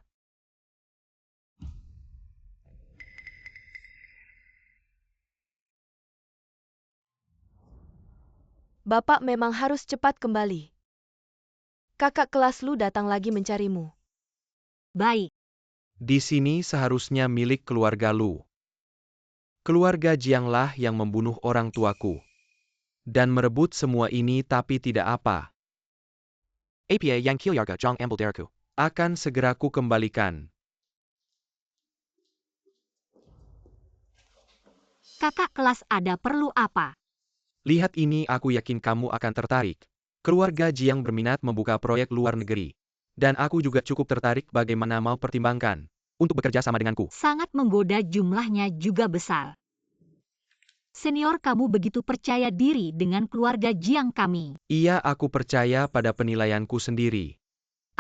Bapak memang harus cepat kembali. Kakak kelas Lu datang lagi mencarimu. Baik. Di sini seharusnya milik keluarga Lu. Keluarga Jianglah yang membunuh orang tuaku. Dan merebut semua ini, tapi tidak apa. Apa yang keluarga Jiang ambil dariku akan segera ku kembalikan. Kakak kelas, ada perlu apa? Lihat ini, aku yakin kamu akan tertarik. Keluarga Jiang berminat membuka proyek luar negeri. Dan aku juga cukup tertarik, bagaimana mau pertimbangkan untuk bekerja sama denganku. Sangat menggoda, jumlahnya juga besar. Senior, kamu begitu percaya diri dengan keluarga Jiang kami. Iya, aku percaya pada penilaianku sendiri.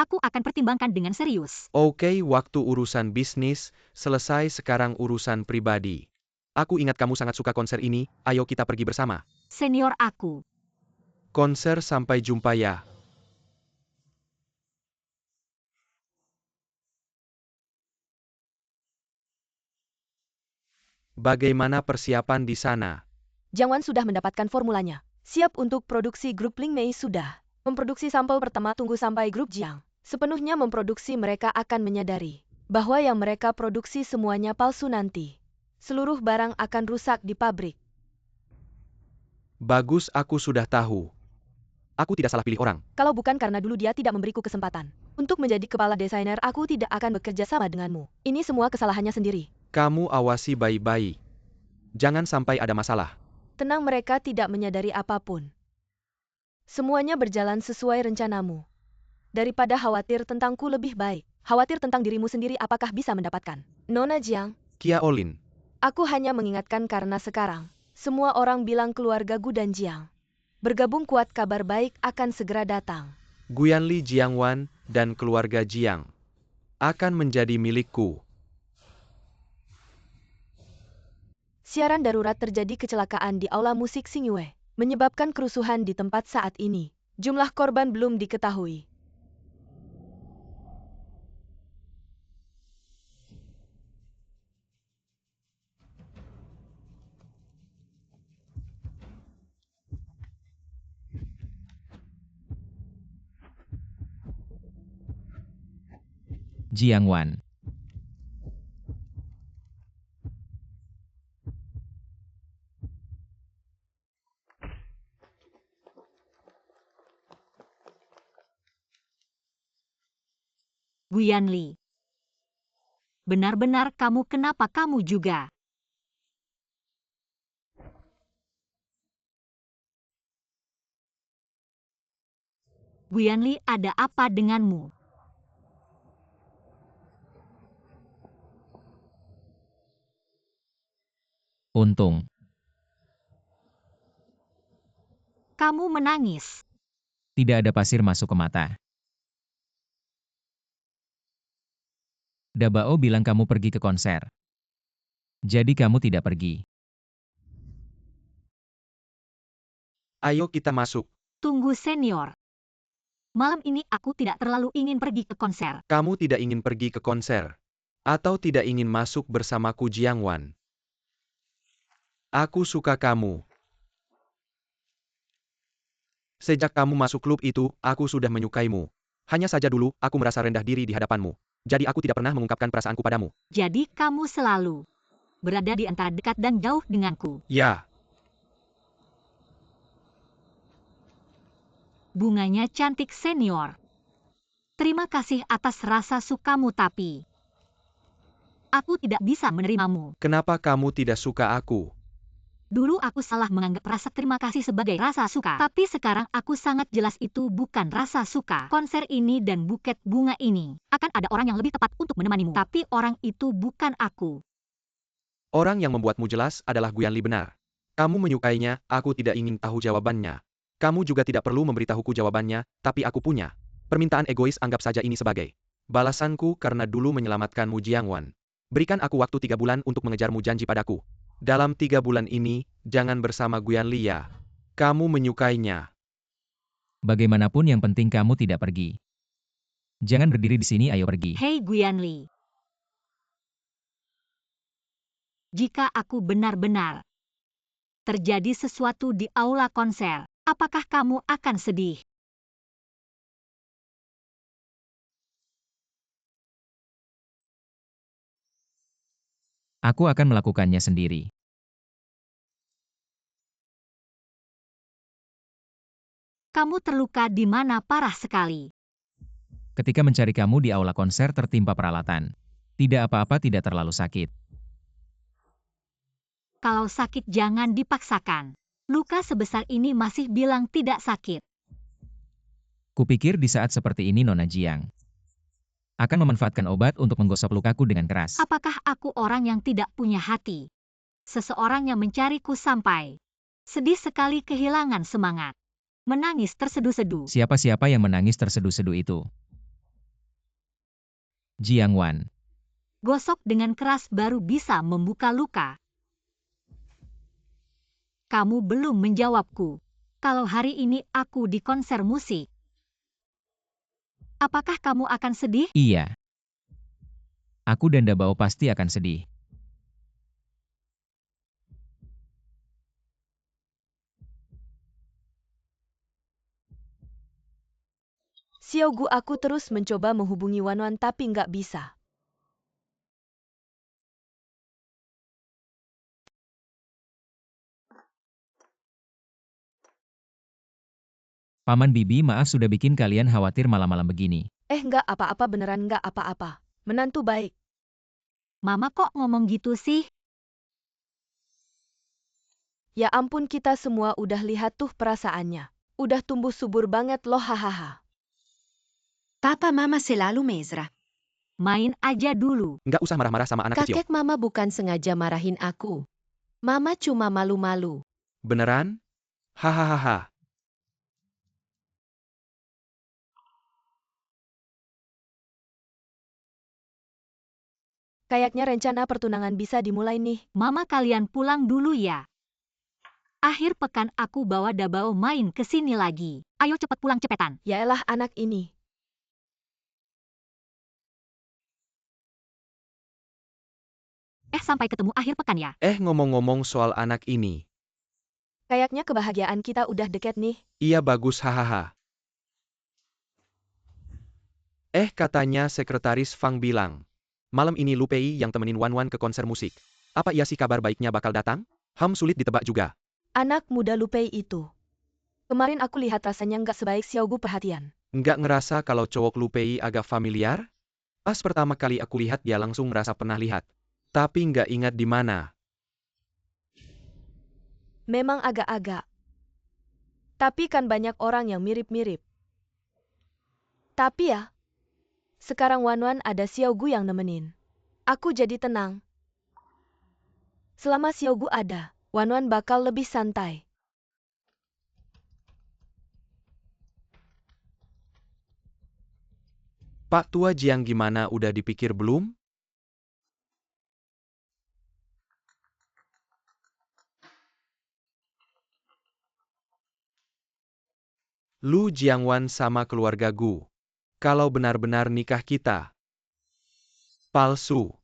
Aku akan pertimbangkan dengan serius. Oke, waktu urusan bisnis selesai, sekarang urusan pribadi. Aku ingat kamu sangat suka konser ini, ayo kita pergi bersama. Senior aku. Konser, sampai jumpa ya. Bagaimana persiapan di sana? Jiangwan sudah mendapatkan formulanya. Siap untuk produksi grup Ling Mei sudah. Memproduksi sampel pertama, tunggu sampai grup Jiang sepenuhnya memproduksi, mereka akan menyadari bahwa yang mereka produksi semuanya palsu nanti. Seluruh barang akan rusak di pabrik. Bagus, aku sudah tahu. Aku tidak salah pilih orang. Kalau bukan karena dulu dia tidak memberiku kesempatan untuk menjadi kepala desainer, aku tidak akan bekerja sama denganmu. Ini semua kesalahannya sendiri. Kamu awasi baik-baik. Jangan sampai ada masalah. Tenang, mereka tidak menyadari apapun. Semuanya berjalan sesuai rencanamu. Daripada khawatir tentangku, lebih baik khawatir tentang dirimu sendiri. Apakah bisa mendapatkan? Nona Jiang, Kia Olin. aku hanya mengingatkan karena sekarang semua orang bilang keluarga Gu dan Jiang bergabung kuat, kabar baik akan segera datang. Guyanli Jiangwan dan keluarga Jiang akan menjadi milikku. Siaran darurat, terjadi kecelakaan di aula musik Xingyue, menyebabkan kerusuhan di tempat saat ini. Jumlah korban belum diketahui. Jiangwan. Guyanli. Benar-benar kamu, kenapa kamu juga? Guyanli, ada apa denganmu? Untung. Kamu menangis. Tidak ada pasir masuk ke mata. Dabao bilang kamu pergi ke konser. Jadi kamu tidak pergi. Ayo kita masuk. Tunggu senior. Malam ini aku tidak terlalu ingin pergi ke konser. Kamu tidak ingin pergi ke konser? Atau tidak ingin masuk bersamaku, Jiangwan? Aku suka kamu. Sejak kamu masuk klub itu, aku sudah menyukaimu. Hanya saja dulu, aku merasa rendah diri di hadapanmu. Jadi aku tidak pernah mengungkapkan perasaanku padamu. Jadi kamu selalu berada di antara dekat dan jauh denganku. Ya, Bunganya cantik senior. Terima kasih atas rasa sukamu, tapi aku tidak bisa menerimamu. kenapa kamu tidak suka aku? Dulu aku salah menganggap rasa terima kasih sebagai rasa suka. Tapi sekarang aku sangat jelas itu bukan rasa suka. Konser ini dan buket bunga ini, akan ada orang yang lebih tepat untuk menemanimu. Tapi orang itu bukan aku. Orang yang membuatmu jelas adalah Guyanli, benar. Kamu menyukainya, aku tidak ingin tahu jawabannya. Kamu juga tidak perlu memberitahuku jawabannya, tapi aku punya permintaan egois. Anggap saja ini sebagai balasanku karena dulu menyelamatkanmu, Jiangwan. Berikan aku waktu 3 bulan untuk mengejarmu, janji padaku. Dalam 3 bulan ini, jangan bersama Guyanli ya. Kamu menyukainya. Bagaimanapun yang penting kamu tidak pergi. Jangan berdiri di sini, ayo pergi. Hei Guyanli. Jika aku benar-benar terjadi sesuatu di aula konser, apakah kamu akan sedih? Aku akan melakukannya sendiri. Kamu terluka di mana parah sekali? Ketika mencari kamu di aula konser tertimpa peralatan. Tidak apa-apa, tidak terlalu sakit. Kalau sakit jangan dipaksakan. Luka sebesar ini masih bilang tidak sakit. Kupikir di saat seperti ini Nona Jiang akan memanfaatkan obat untuk menggosok lukaku dengan keras. Apakah aku orang yang tidak punya hati? Seseorang yang mencariku sampai sedih sekali, kehilangan semangat. Menangis terseduh-seduh. Siapa-siapa yang menangis terseduh-seduh itu? Jiangwan. Gosok dengan keras baru bisa membuka luka. Kamu belum menjawabku. Kalau hari ini aku di konser musik, apakah kamu akan sedih? Iya. Aku dan Dabao pasti akan sedih. Xiaogu, aku terus mencoba menghubungi Wanwan tapi nggak bisa. Paman Bibi, maaf sudah bikin kalian khawatir malam-malam begini. Nggak apa-apa, beneran nggak apa-apa. Menantu baik. Mama kok ngomong gitu sih? Ya ampun, kita semua udah lihat tuh perasaannya. Udah tumbuh subur banget loh, hahaha. Papa mama selalu mesra. Main aja dulu. Nggak usah marah-marah sama anak kecil. Kakek mama bukan sengaja marahin aku. Mama cuma malu-malu. Beneran? Hahaha. Kayaknya rencana pertunangan bisa dimulai nih. Mama kalian pulang dulu ya. Akhir pekan aku bawa Dabao main ke sini lagi. Ayo cepet pulang cepetan. Yaelah anak ini. Sampai ketemu akhir pekan ya. Ngomong-ngomong soal anak ini. Kayaknya kebahagiaan kita udah deket nih. Iya bagus, hahaha. Katanya sekretaris Fang bilang. Malam ini Lu Pei yang temenin Wan Wan ke konser musik. Apa iya sih kabar baiknya bakal datang? Sulit ditebak juga. Anak muda Lupei itu. Kemarin aku lihat rasanya nggak sebaik Xiaogu perhatian. Nggak ngerasa kalau cowok Lu Pei agak familiar? Pas pertama kali aku lihat dia langsung merasa pernah lihat. Tapi nggak ingat di mana. Memang agak-agak. Tapi kan banyak orang yang mirip-mirip. Tapi ya, sekarang Wan Wan ada Xiaogu yang nemenin. Aku jadi tenang. Selama Xiaogu ada, Wan Wan bakal lebih santai. Pak Tua Jiang gimana, udah dipikir belum? Lu Jiangwan sama keluarga Gu. Kalau benar-benar nikah kita. Palsu.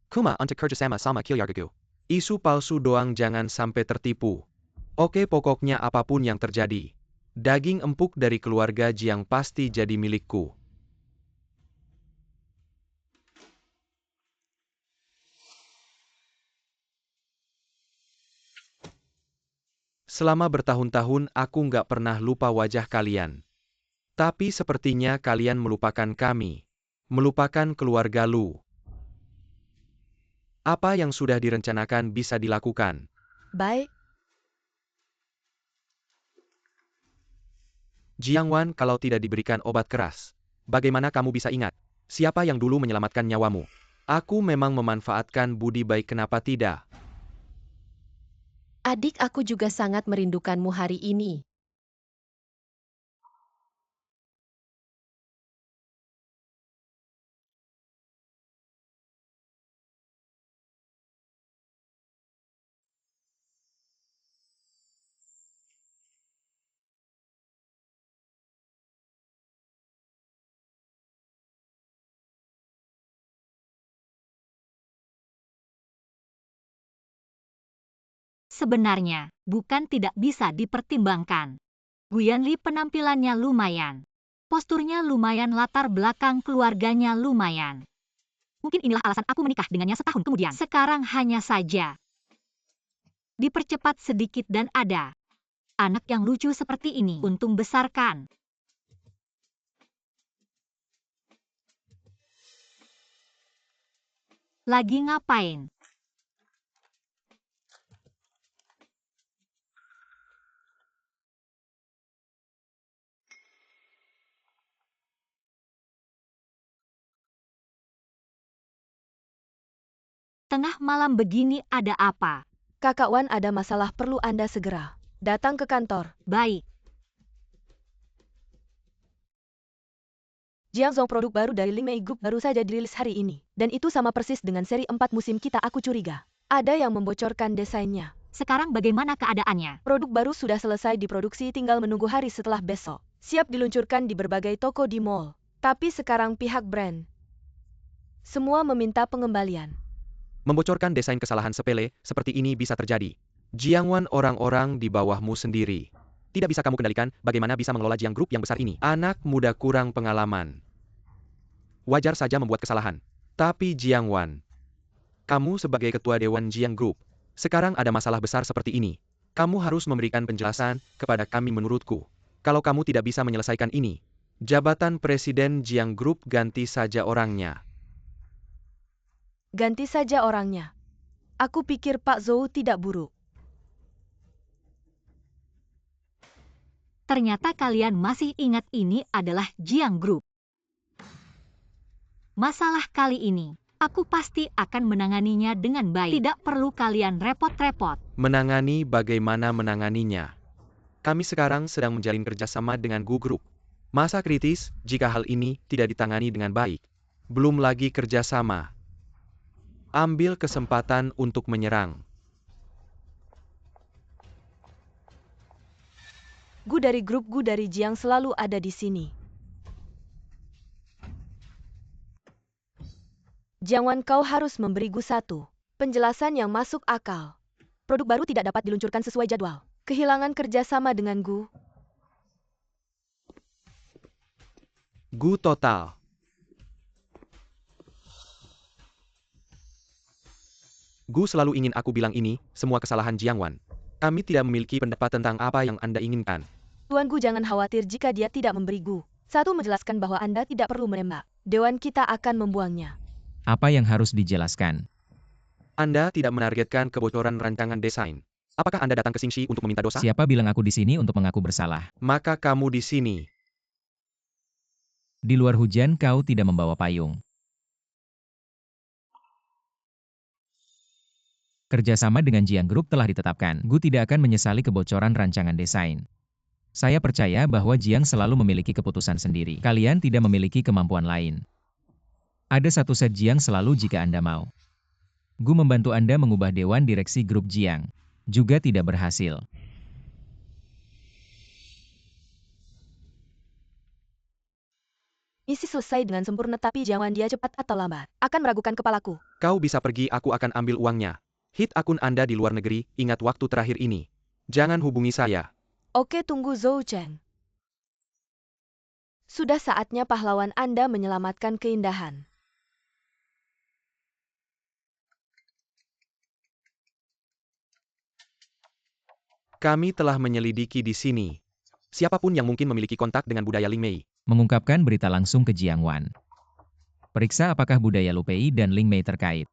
Kuma untuk kerjasama sama keluarga Gu. Isu palsu doang, jangan sampai tertipu. Oke, pokoknya apapun yang terjadi. Daging empuk dari keluarga Jiang pasti jadi milikku. Selama bertahun-tahun aku nggak pernah lupa wajah kalian. Tapi sepertinya kalian melupakan kami. Melupakan keluarga Lu. Apa yang sudah direncanakan bisa dilakukan. Baik. Jiangwan, kalau tidak diberikan obat keras, bagaimana kamu bisa ingat? Siapa yang dulu menyelamatkan nyawamu? Aku memang memanfaatkan budi baik, kenapa tidak? Adik, aku juga sangat merindukanmu hari ini. Sebenarnya, bukan tidak bisa dipertimbangkan. Guyanli penampilannya lumayan. Posturnya lumayan, latar belakang keluarganya lumayan. Mungkin inilah alasan aku menikah dengannya setahun kemudian. Sekarang hanya saja dipercepat sedikit dan ada anak yang lucu seperti ini. Untung besarkan. Lagi ngapain? Tengah malam begini ada apa? Kakak Wan ada masalah, perlu Anda segera datang ke kantor. Baik. Jiangzong, produk baru dari Lingmei Group baru saja dirilis hari ini. Dan itu sama persis dengan seri 4 musim kita. Aku curiga ada yang membocorkan desainnya. Sekarang bagaimana keadaannya? Produk baru sudah selesai diproduksi, tinggal menunggu hari setelah besok. Siap diluncurkan di berbagai toko di mall. Tapi sekarang pihak brand semua meminta pengembalian. Membocorkan desain, kesalahan sepele seperti ini bisa terjadi. Jiangwan, orang-orang di bawahmu sendiri. Tidak bisa kamu kendalikan, bagaimana bisa mengelola Jiang Group yang besar ini? Anak muda kurang pengalaman. Wajar saja membuat kesalahan. Tapi Jiangwan, kamu sebagai ketua Dewan Jiang Group, sekarang ada masalah besar seperti ini. Kamu harus memberikan penjelasan kepada kami menurutku. Kalau kamu tidak bisa menyelesaikan ini, jabatan Presiden Jiang Group ganti saja orangnya. Ganti saja orangnya. Aku pikir Pak Zhou tidak buruk. Ternyata kalian masih ingat ini adalah Jiang Group. Masalah kali ini, aku pasti akan menanganinya dengan baik. Tidak perlu kalian repot-repot. Menangani bagaimana menanganinya? Kami sekarang sedang menjalin kerjasama dengan Gu Group. Masa kritis, jika hal ini tidak ditangani dengan baik. Belum lagi kerjasama. Ambil kesempatan untuk menyerang. Gu dari grup Gu dari Jiang selalu ada di sini. Jiang Wan, kau harus memberi Gu satu penjelasan yang masuk akal. Produk baru tidak dapat diluncurkan sesuai jadwal. Kehilangan kerjasama dengan Gu. Gu total. Gu selalu ingin aku bilang ini, semua kesalahan Jiang Wan. Kami tidak memiliki pendapat tentang apa yang Anda inginkan. Tuan Gu, jangan khawatir jika dia tidak memberi Gu. Satu, menjelaskan bahwa Anda tidak perlu menembak. Dewan kita akan membuangnya. Apa yang harus dijelaskan? Anda tidak menargetkan kebocoran rancangan desain. Apakah Anda datang ke Xingxi untuk meminta dosa? Siapa bilang aku di sini untuk mengaku bersalah? Maka kamu di sini. Di luar hujan kau tidak membawa payung. Kerjasama dengan Jiang Group telah ditetapkan. Gu tidak akan menyesali kebocoran rancangan desain. Saya percaya bahwa Jiang selalu memiliki keputusan sendiri. Kalian tidak memiliki kemampuan lain. Ada satu set Jiang selalu jika Anda mau. Gu membantu Anda mengubah dewan direksi grup Jiang. Juga tidak berhasil. Misi selesai dengan sempurna, tapi Jiang Wan, dia cepat atau lambat akan meragukan kepalaku. Kau bisa pergi, aku akan ambil uangnya. Hit akun Anda di luar negeri, ingat waktu terakhir ini. Jangan hubungi saya. Oke, tunggu Zhou Chen. Sudah saatnya pahlawan Anda menyelamatkan keindahan. Kami telah menyelidiki di sini. Siapapun yang mungkin memiliki kontak dengan budaya Ling Mei. Mengungkapkan berita langsung ke Jiang Wan. Periksa apakah budaya Lu Pei dan Ling Mei terkait.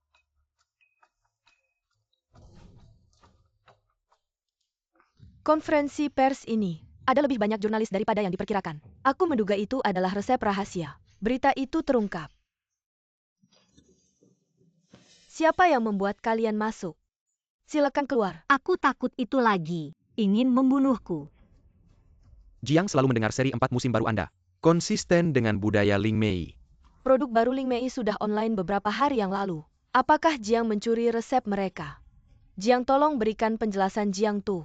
Konferensi pers ini, ada lebih banyak jurnalis daripada yang diperkirakan. Aku menduga itu adalah resep rahasia. Berita itu terungkap. Siapa yang membuat kalian masuk? Silakan keluar. Aku takut itu lagi. Ingin membunuhku. Jiang selalu mendengar seri 4 musim baru Anda. Konsisten dengan budaya Ling Mei. Produk baru Ling Mei sudah online beberapa hari yang lalu. Apakah Jiang mencuri resep mereka? Jiang, tolong berikan penjelasan Jiang Tu.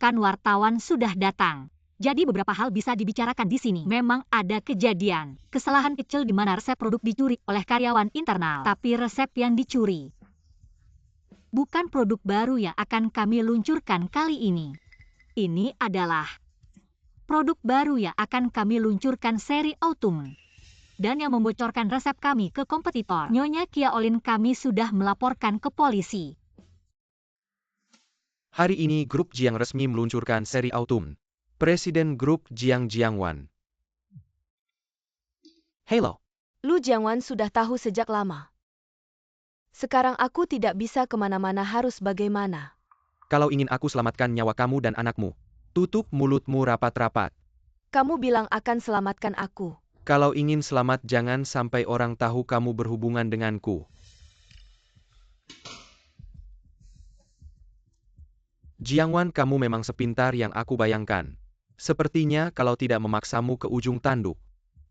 Kan wartawan sudah datang. Jadi beberapa hal bisa dibicarakan di sini. Memang ada kejadian. Kesalahan kecil di mana resep produk dicuri oleh karyawan internal. Tapi resep yang dicuri bukan produk baru yang akan kami luncurkan kali ini. Ini adalah produk baru yang akan kami luncurkan seri autumn. Dan yang membocorkan resep kami ke kompetitor. Nyonya Kia Olin, kami sudah melaporkan ke polisi. Hari ini grup Jiang resmi meluncurkan seri autumn. Presiden grup Jiang Wan. Hello. Lu Jiang Wan sudah tahu sejak lama. Sekarang aku tidak bisa kemana-mana, harus bagaimana? Kalau ingin aku selamatkan nyawa kamu dan anakmu, tutup mulutmu rapat-rapat. Kamu bilang akan selamatkan aku. Kalau ingin selamat jangan sampai orang tahu kamu berhubungan denganku. Jiang Wan, kamu memang sepintar yang aku bayangkan. Sepertinya kalau tidak memaksamu ke ujung tanduk,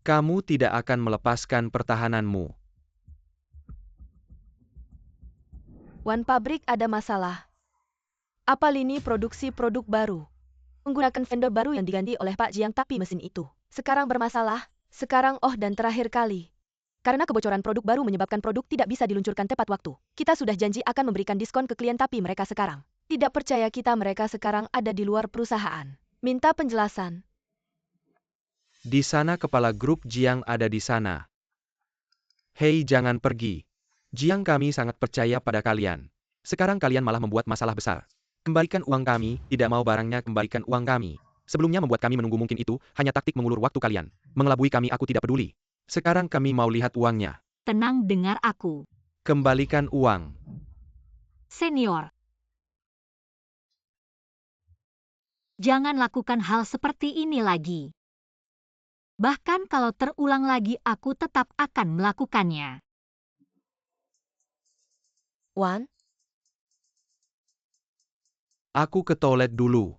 kamu tidak akan melepaskan pertahananmu. Wan, pabrik ada masalah. Apa lini produksi produk baru? Menggunakan vendor baru yang diganti oleh Pak Jiang, tapi mesin itu sekarang bermasalah. Sekarang dan terakhir kali. Karena kebocoran produk baru menyebabkan produk tidak bisa diluncurkan tepat waktu. Kita sudah janji akan memberikan diskon ke klien, tapi mereka sekarang tidak percaya kita. Mereka sekarang ada di luar perusahaan. Minta penjelasan. Di sana kepala grup Jiang ada di sana. Hei, jangan pergi. Jiang, kami sangat percaya pada kalian. Sekarang kalian malah membuat masalah besar. Kembalikan uang kami, tidak mau barangnya kembalikan uang kami. Sebelumnya membuat kami menunggu mungkin itu, hanya taktik mengulur waktu kalian. Mengelabui kami aku tidak peduli. Sekarang kami mau lihat uangnya. Tenang, dengar aku. Kembalikan uang. Senior. Jangan lakukan hal seperti ini lagi. Bahkan kalau terulang lagi aku tetap akan melakukannya. Wan, Aku ke toilet dulu.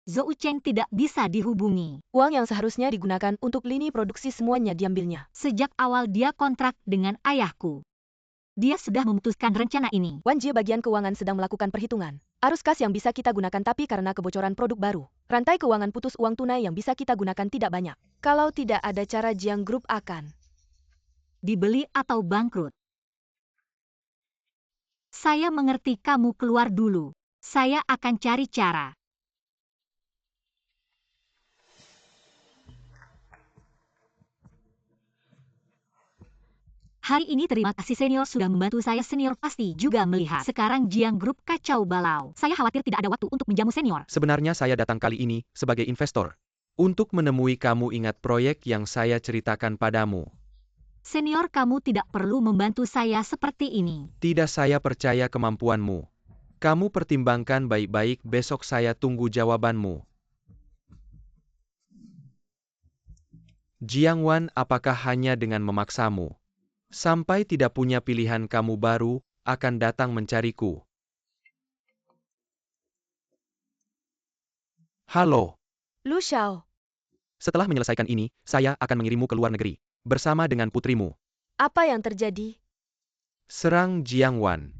Zhou Cheng tidak bisa dihubungi. uang yang seharusnya digunakan untuk lini produksi semuanya diambilnya. Sejak awal dia kontrak dengan ayahku. Dia sudah memutuskan rencana ini. Wan Jie bagian keuangan sedang melakukan perhitungan. Arus kas yang bisa kita gunakan tapi karena kebocoran produk baru. Rantai keuangan putus uang tunai yang bisa kita gunakan tidak banyak. Kalau tidak ada cara Jiang Group akan Dibeli atau bangkrut. Saya mengerti, kamu keluar dulu. Saya akan cari cara. Hari ini terima kasih senior sudah membantu saya. Senior pasti juga melihat. Sekarang Jiang Group kacau balau. Saya khawatir tidak ada waktu untuk menjamu senior. Sebenarnya saya datang kali ini sebagai investor. Untuk menemui kamu, ingat proyek yang saya ceritakan padamu. Senior, kamu tidak perlu membantu saya seperti ini. Tidak, saya percaya kemampuanmu. Kamu pertimbangkan baik-baik, besok saya tunggu jawabanmu. Jiang Wan, apakah hanya dengan memaksamu? Sampai tidak punya pilihan kamu baru akan datang mencariku. Halo. Lu Xiao, Setelah menyelesaikan ini, saya akan mengirimmu ke luar negeri. Bersama dengan putrimu. apa yang terjadi? Serang Jiang Wan.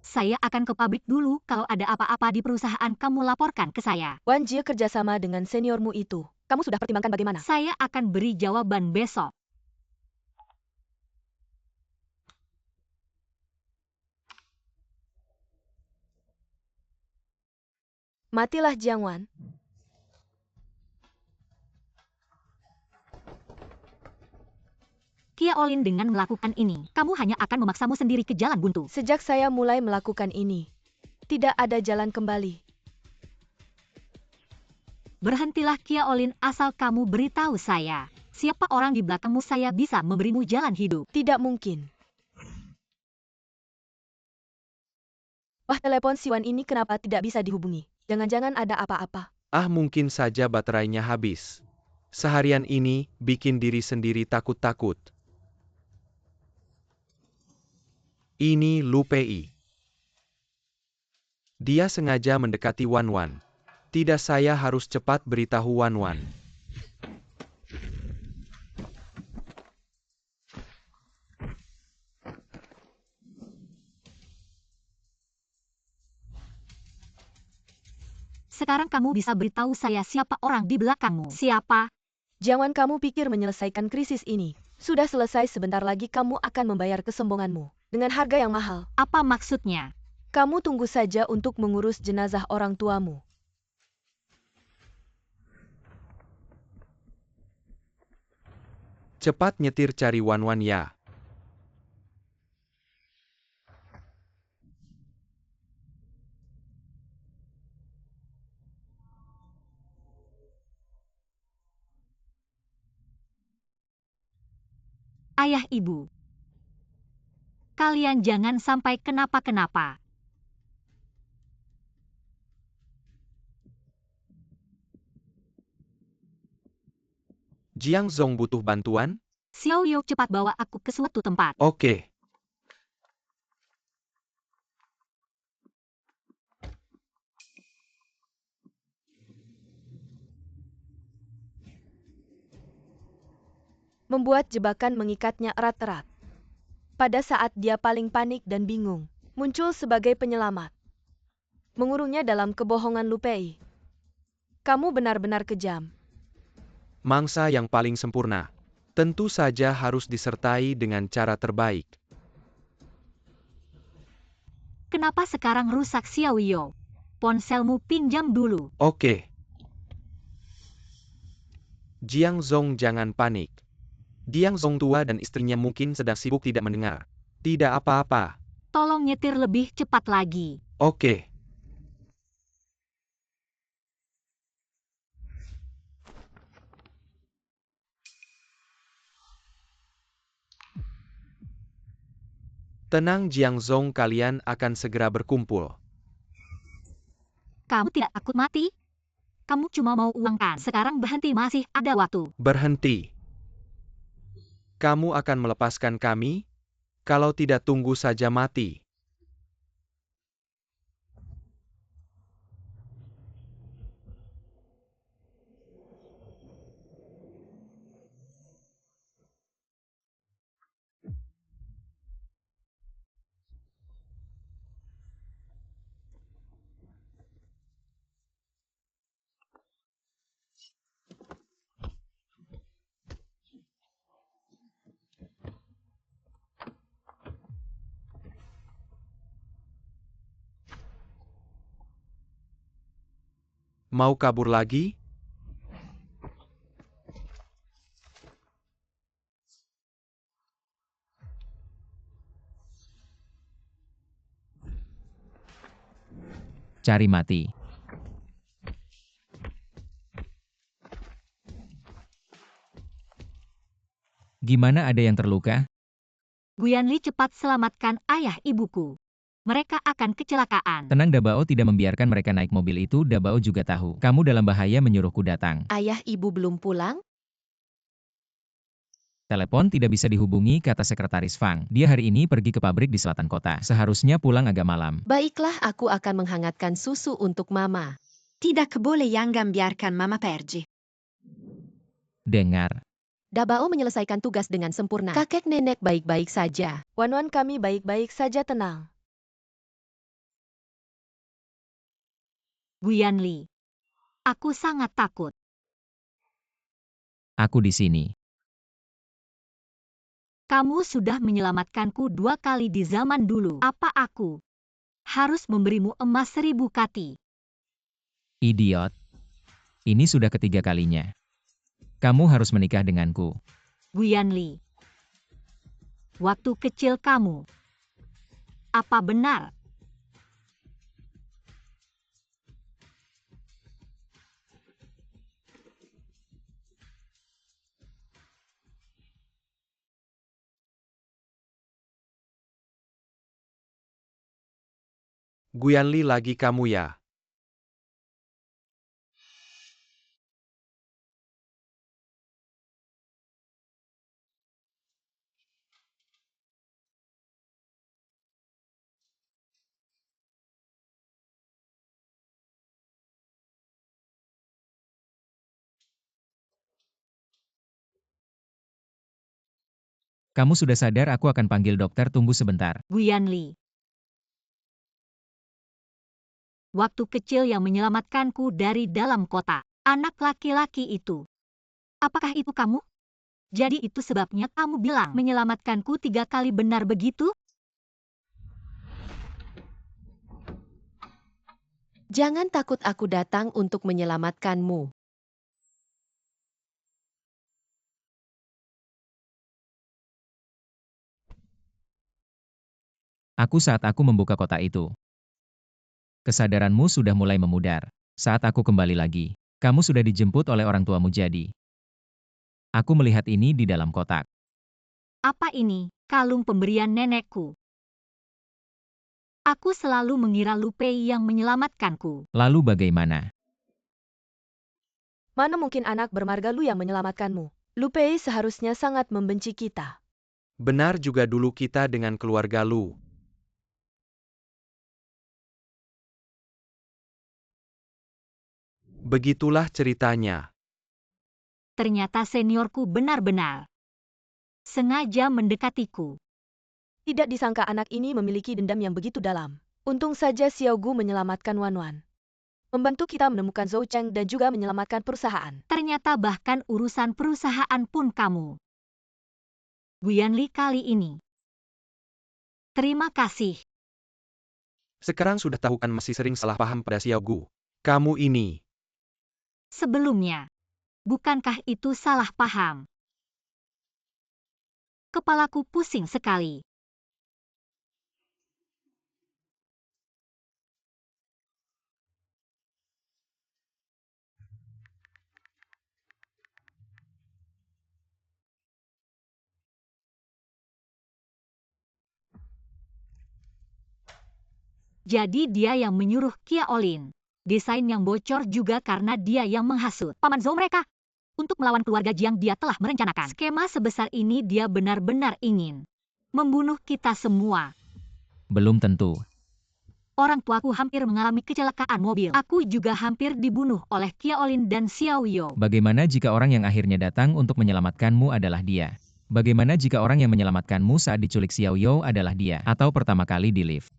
Saya akan ke pabrik dulu. Kalau ada apa-apa di perusahaan, kamu laporkan ke saya. Wan Jie kerjasama dengan seniormu itu. Kamu sudah pertimbangkan bagaimana? Saya akan beri jawaban besok. Matilah Jiang Wan. Kia Olin, dengan melakukan ini, kamu hanya akan memaksamu sendiri ke jalan buntu. Sejak saya mulai melakukan ini, tidak ada jalan kembali. Berhentilah Kia Olin, asal kamu beritahu saya. Siapa orang di belakangmu, saya bisa memberimu jalan hidup. Tidak mungkin. Wah, telepon si Wan ini kenapa tidak bisa dihubungi? Jangan-jangan ada apa-apa. Ah, mungkin saja baterainya habis. Seharian ini bikin diri sendiri takut-takut. Ini Lu Pei. Dia sengaja mendekati Wan Wan. Tidak, saya harus cepat beritahu Wan Wan. Sekarang kamu bisa beritahu saya siapa orang di belakangmu. Siapa? Jangan kamu pikir menyelesaikan krisis ini. Sudah selesai, sebentar lagi kamu akan membayar kesombonganmu. Dengan harga yang mahal. Apa maksudnya? Kamu tunggu saja untuk mengurus jenazah orang tuamu. Cepat nyetir, cari Wan Wan ya. Ayah ibu. Kalian jangan sampai kenapa-kenapa. Jiang Zong butuh bantuan? Xiao Yo, cepat bawa aku ke suatu tempat. Oke. Membuat jebakan mengikatnya erat-erat. Pada saat dia paling panik dan bingung, muncul sebagai penyelamat. Mengurungnya dalam kebohongan Lu Pei. Kamu benar-benar kejam. Mangsa yang paling sempurna. Tentu saja harus disertai dengan cara terbaik. Kenapa sekarang rusak, Xiao Yo? Ponselmu pinjam dulu. Oke. Jiang Zong, jangan panik. Diang Zong tua dan istrinya mungkin sedang sibuk tidak mendengar. Tidak apa-apa. Tolong nyetir lebih cepat lagi. Oke. Tenang Jiang Zong, kalian akan segera berkumpul. Kamu tidak takut mati? Kamu cuma mau uang kan? Sekarang berhenti, masih ada waktu. Berhenti. Kamu akan melepaskan kami? Kalau tidak, tunggu saja mati. Mau kabur lagi? Cari mati. Gimana, ada yang terluka? Guyanli, cepat selamatkan ayah ibuku. Mereka akan kecelakaan. Tenang, Dabao tidak membiarkan mereka naik mobil itu. Dabao juga tahu. Kamu dalam bahaya, menyuruhku datang. Ayah ibu belum pulang? Telepon tidak bisa dihubungi, kata sekretaris Fang. Dia hari ini pergi ke pabrik di selatan kota. Seharusnya pulang agak malam. Baiklah, aku akan menghangatkan susu untuk Mama. Tidak boleh Yangan biarkan Mama pergi. Dengar. Dabao menyelesaikan tugas dengan sempurna. Kakek nenek baik-baik saja. Wan-wan, kami baik-baik saja, tenang. Guyanli, aku sangat takut. Aku di sini. Kamu sudah menyelamatkanku 2 kali di zaman dulu. Apa aku harus memberimu emas 1000 kati? Idiot. Ini sudah ketiga kalinya. Kamu harus menikah denganku. Guyanli, waktu kecil kamu, apa benar? Guyanli, lagi kamu ya? Kamu sudah sadar, aku akan panggil dokter, tunggu sebentar. Guyanli, waktu kecil yang menyelamatkanku dari dalam kota, anak laki-laki itu. Apakah itu kamu? Jadi itu sebabnya kamu bilang menyelamatkanku 3 kali, benar begitu? Jangan takut, aku datang untuk menyelamatkanmu. Saat aku membuka kotak itu. Kesadaranmu sudah mulai memudar. Saat aku kembali lagi, kamu sudah dijemput oleh orang tuamu jadi. Aku melihat ini di dalam kotak. Apa ini? Kalung pemberian nenekku. Aku selalu mengira Lu Pei yang menyelamatkanku. Lalu bagaimana? Mana mungkin anak bermarga Lu yang menyelamatkanmu? Lu Pei seharusnya sangat membenci kita. Benar juga, dulu kita dengan keluarga Lu. Begitulah ceritanya. Ternyata seniorku benar-benar sengaja mendekatiku. Tidak disangka anak ini memiliki dendam yang begitu dalam. Untung saja Xiao Gu menyelamatkan Wan-wan. Membantu kita menemukan Zhou Cheng dan juga menyelamatkan perusahaan. Ternyata bahkan urusan perusahaan pun kamu. Guyanli kali ini. Terima kasih. Sekarang sudah tahu kan masih sering salah paham pada Xiao Gu. Kamu ini. Sebelumnya, bukankah itu salah paham? Kepalaku pusing sekali. Jadi dia yang menyuruh Kia Olin. Desain yang bocor juga karena dia yang menghasut Paman Zhou mereka. Untuk melawan keluarga Jiang dia telah merencanakan. Skema sebesar ini dia benar-benar ingin membunuh kita semua. Belum tentu. Orang tuaku hampir mengalami kecelakaan mobil. Aku juga hampir dibunuh oleh Kia Olin dan Xiao Yo. Bagaimana jika orang yang akhirnya datang untuk menyelamatkanmu adalah dia? Bagaimana jika orang yang menyelamatkanmu saat diculik Xiao Yo adalah dia? Atau pertama kali di lift?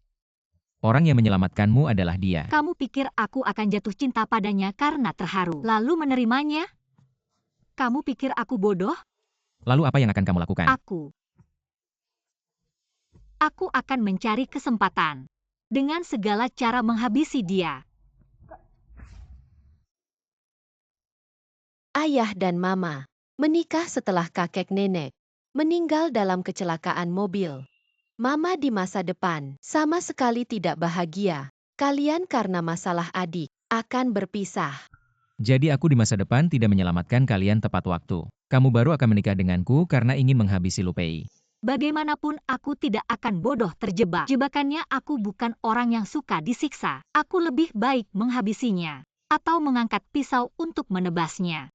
Orang yang menyelamatkanmu adalah dia. Kamu pikir aku akan jatuh cinta padanya karena terharu, lalu menerimanya? Kamu pikir aku bodoh? Lalu apa yang akan kamu lakukan? Aku akan mencari kesempatan. Dengan segala cara menghabisi dia. Ayah dan mama menikah setelah kakek nenek meninggal dalam kecelakaan mobil. Mama di masa depan sama sekali tidak bahagia. Kalian karena masalah adik akan berpisah. Jadi aku di masa depan tidak menyelamatkan kalian tepat waktu. Kamu baru akan menikah denganku karena ingin menghabisi Lu Pei. Bagaimanapun aku tidak akan bodoh terjebak. Jebakannya aku bukan orang yang suka disiksa. Aku lebih baik menghabisinya. Atau mengangkat pisau untuk menebasnya.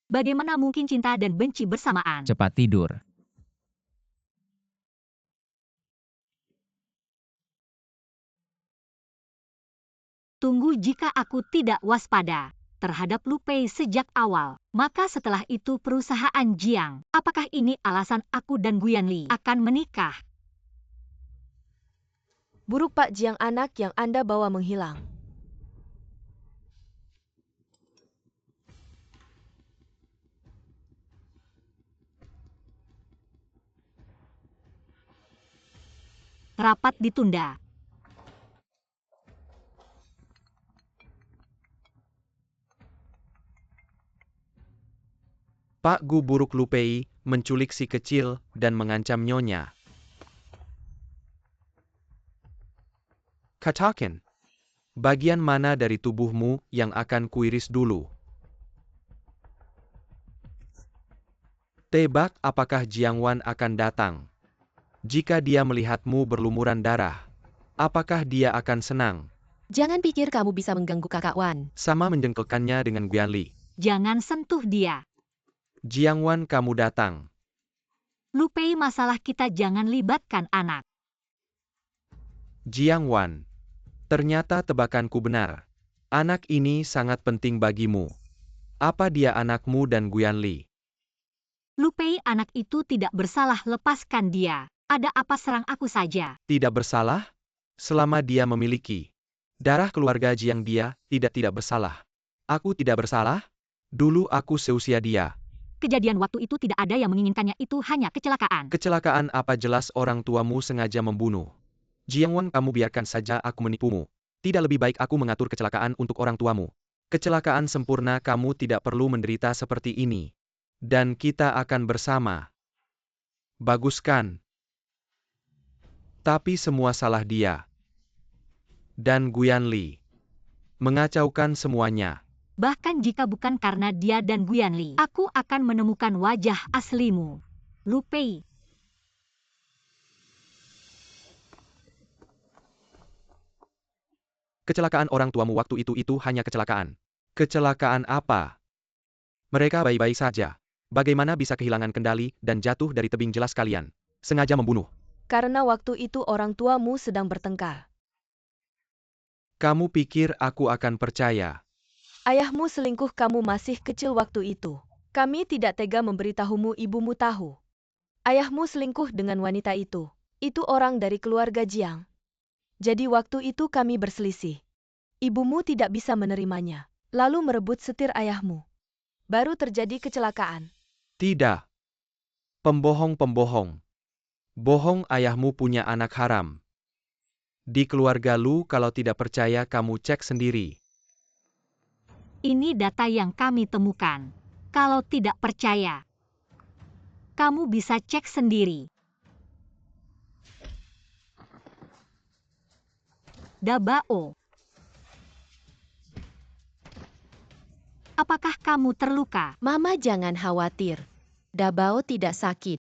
Bagaimana mungkin cinta dan benci bersamaan? Cepat tidur. Tunggu, jika aku tidak waspada terhadap Lu Pei sejak awal, maka setelah itu perusahaan Jiang. Apakah ini alasan aku dan Guyanli akan menikah? Buruk Pak Jiang, anak yang Anda bawa menghilang. Rapat ditunda. Pak Gu buruk Lu Pei menculik si kecil dan mengancam nyonya. Katakan, bagian mana dari tubuhmu yang akan kuiris dulu? Tebak apakah Jiang Wan akan datang? Jika dia melihatmu berlumuran darah, apakah dia akan senang? Jangan pikir kamu bisa mengganggu kakak Wan. Sama menjengkelkannya dengan Guyanli. Jangan sentuh dia. Jiang Wan, kamu datang. Lu Pei, masalah kita jangan libatkan anak. Jiang Wan, ternyata tebakanku benar. Anak ini sangat penting bagimu. Apa dia anakmu dan Guyanli? Lu Pei, anak itu tidak bersalah, lepaskan dia. Ada apa, serang aku saja. Tidak bersalah? Selama dia memiliki darah keluarga Jiang, dia tidak bersalah. Aku tidak bersalah? Dulu aku seusia dia. Kejadian waktu itu tidak ada yang menginginkannya, itu hanya kecelakaan. Kecelakaan apa, jelas orang tuamu sengaja membunuh. Jiang Wan, kamu biarkan saja aku menipumu. Tidak lebih baik aku mengatur kecelakaan untuk orang tuamu. Kecelakaan sempurna, kamu tidak perlu menderita seperti ini. Dan kita akan bersama. Bagus kan? Tapi semua salah dia. Dan Guyanli mengacaukan semuanya. Bahkan jika bukan karena dia dan Guyanli, aku akan menemukan wajah aslimu. Lu Pei. Kecelakaan orang tuamu waktu itu hanya kecelakaan. Kecelakaan apa? Mereka baik-baik saja. Bagaimana bisa kehilangan kendali dan jatuh dari tebing? Jelas kalian sengaja membunuh. Karena waktu itu orang tuamu sedang bertengkar. Kamu pikir aku akan percaya? Ayahmu selingkuh, kamu masih kecil waktu itu. Kami tidak tega memberitahumu, ibumu tahu. Ayahmu selingkuh dengan wanita itu. Itu orang dari keluarga Jiang. Jadi waktu itu kami berselisih. Ibumu tidak bisa menerimanya. Lalu merebut setir ayahmu. Baru terjadi kecelakaan. Tidak. Pembohong-pembohong. Bohong, ayahmu punya anak haram. Di keluarga Lu, kalau tidak percaya kamu cek sendiri. Ini data yang kami temukan. Kalau tidak percaya, Kamu bisa cek sendiri. Dabao. Apakah kamu terluka? Mama jangan khawatir. Dabao tidak sakit.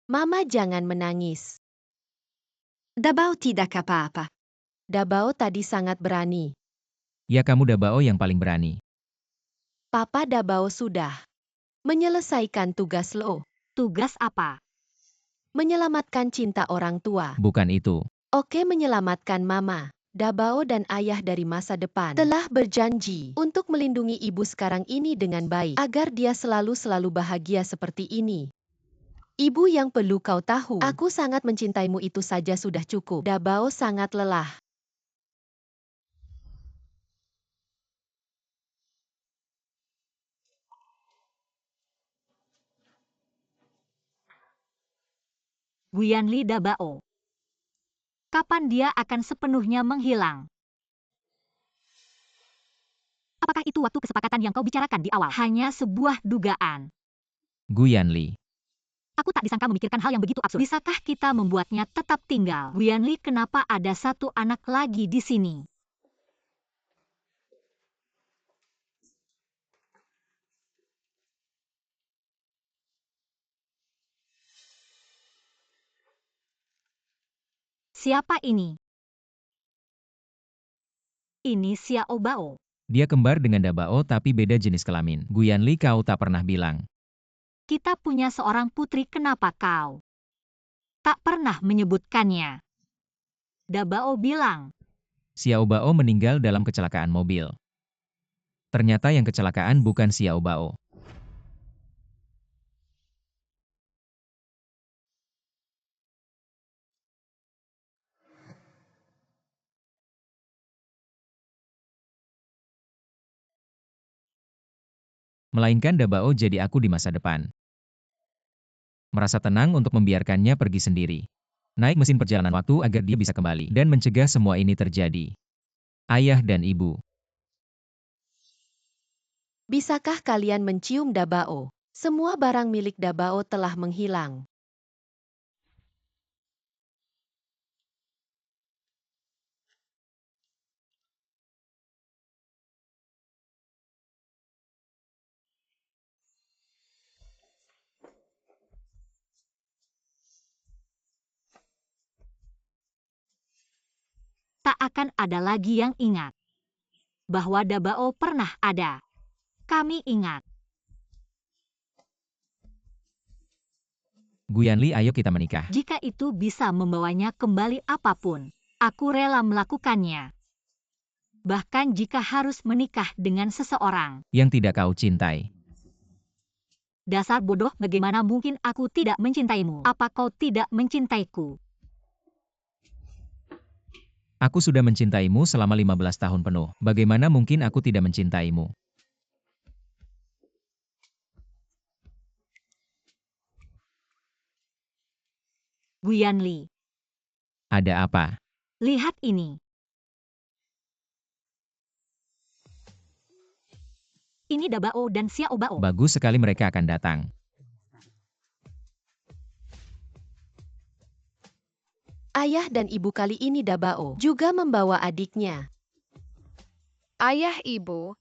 Mama jangan menangis. Dabao tidak apa-apa. Dabao tadi sangat berani. Ya kamu Dabao yang paling berani. Papa Dabao sudah menyelesaikan tugas lo. Tugas apa? Menyelamatkan cinta orang tua. Bukan itu. Oke, menyelamatkan mama. Dabao dan ayah dari masa depan telah berjanji untuk melindungi ibu sekarang ini dengan baik agar dia selalu bahagia seperti ini. Ibu yang perlu kau tahu, aku sangat mencintaimu, itu saja sudah cukup. Dabao sangat lelah. Guyanli Dabao. Kapan dia akan sepenuhnya menghilang? Apakah itu waktu kesepakatan yang kau bicarakan di awal? Hanya sebuah dugaan. Guyanli. Aku tak disangka memikirkan hal yang begitu absurd. Bisakah kita membuatnya tetap tinggal? Guyanli, kenapa ada satu anak lagi di sini? Siapa ini? Ini Xiao Bao. Dia kembar dengan Dabao tapi beda jenis kelamin. Guyanli, kau tak pernah bilang. Kita punya seorang putri, kenapa kau tak pernah menyebutkannya? Dabao bilang. Xiao Bao meninggal dalam kecelakaan mobil. Ternyata yang kecelakaan bukan Xiao Bao. Melainkan Dabao jadi aku di masa depan. Merasa tenang untuk membiarkannya pergi sendiri. Naik mesin perjalanan waktu agar dia bisa kembali dan mencegah semua ini terjadi. Ayah dan ibu. Bisakah kalian mencium Dabao? Semua barang milik Dabao telah menghilang. Tak akan ada lagi yang ingat bahwa Dabao pernah ada. Kami ingat. Guyanli, ayo kita menikah. Jika itu bisa membawanya kembali apapun, aku rela melakukannya. Bahkan jika harus menikah dengan seseorang yang tidak kau cintai. Dasar bodoh, bagaimana mungkin aku tidak mencintaimu? Apa kau tidak mencintaiku? Aku sudah mencintaimu selama 15 tahun penuh. Bagaimana mungkin aku tidak mencintaimu? Guyanli. Ada apa? Lihat ini. Ini Dabao dan Xiao Bao. Bagus sekali, mereka akan datang. Ayah dan ibu kali ini Dabao juga membawa adiknya. Ayah ibu,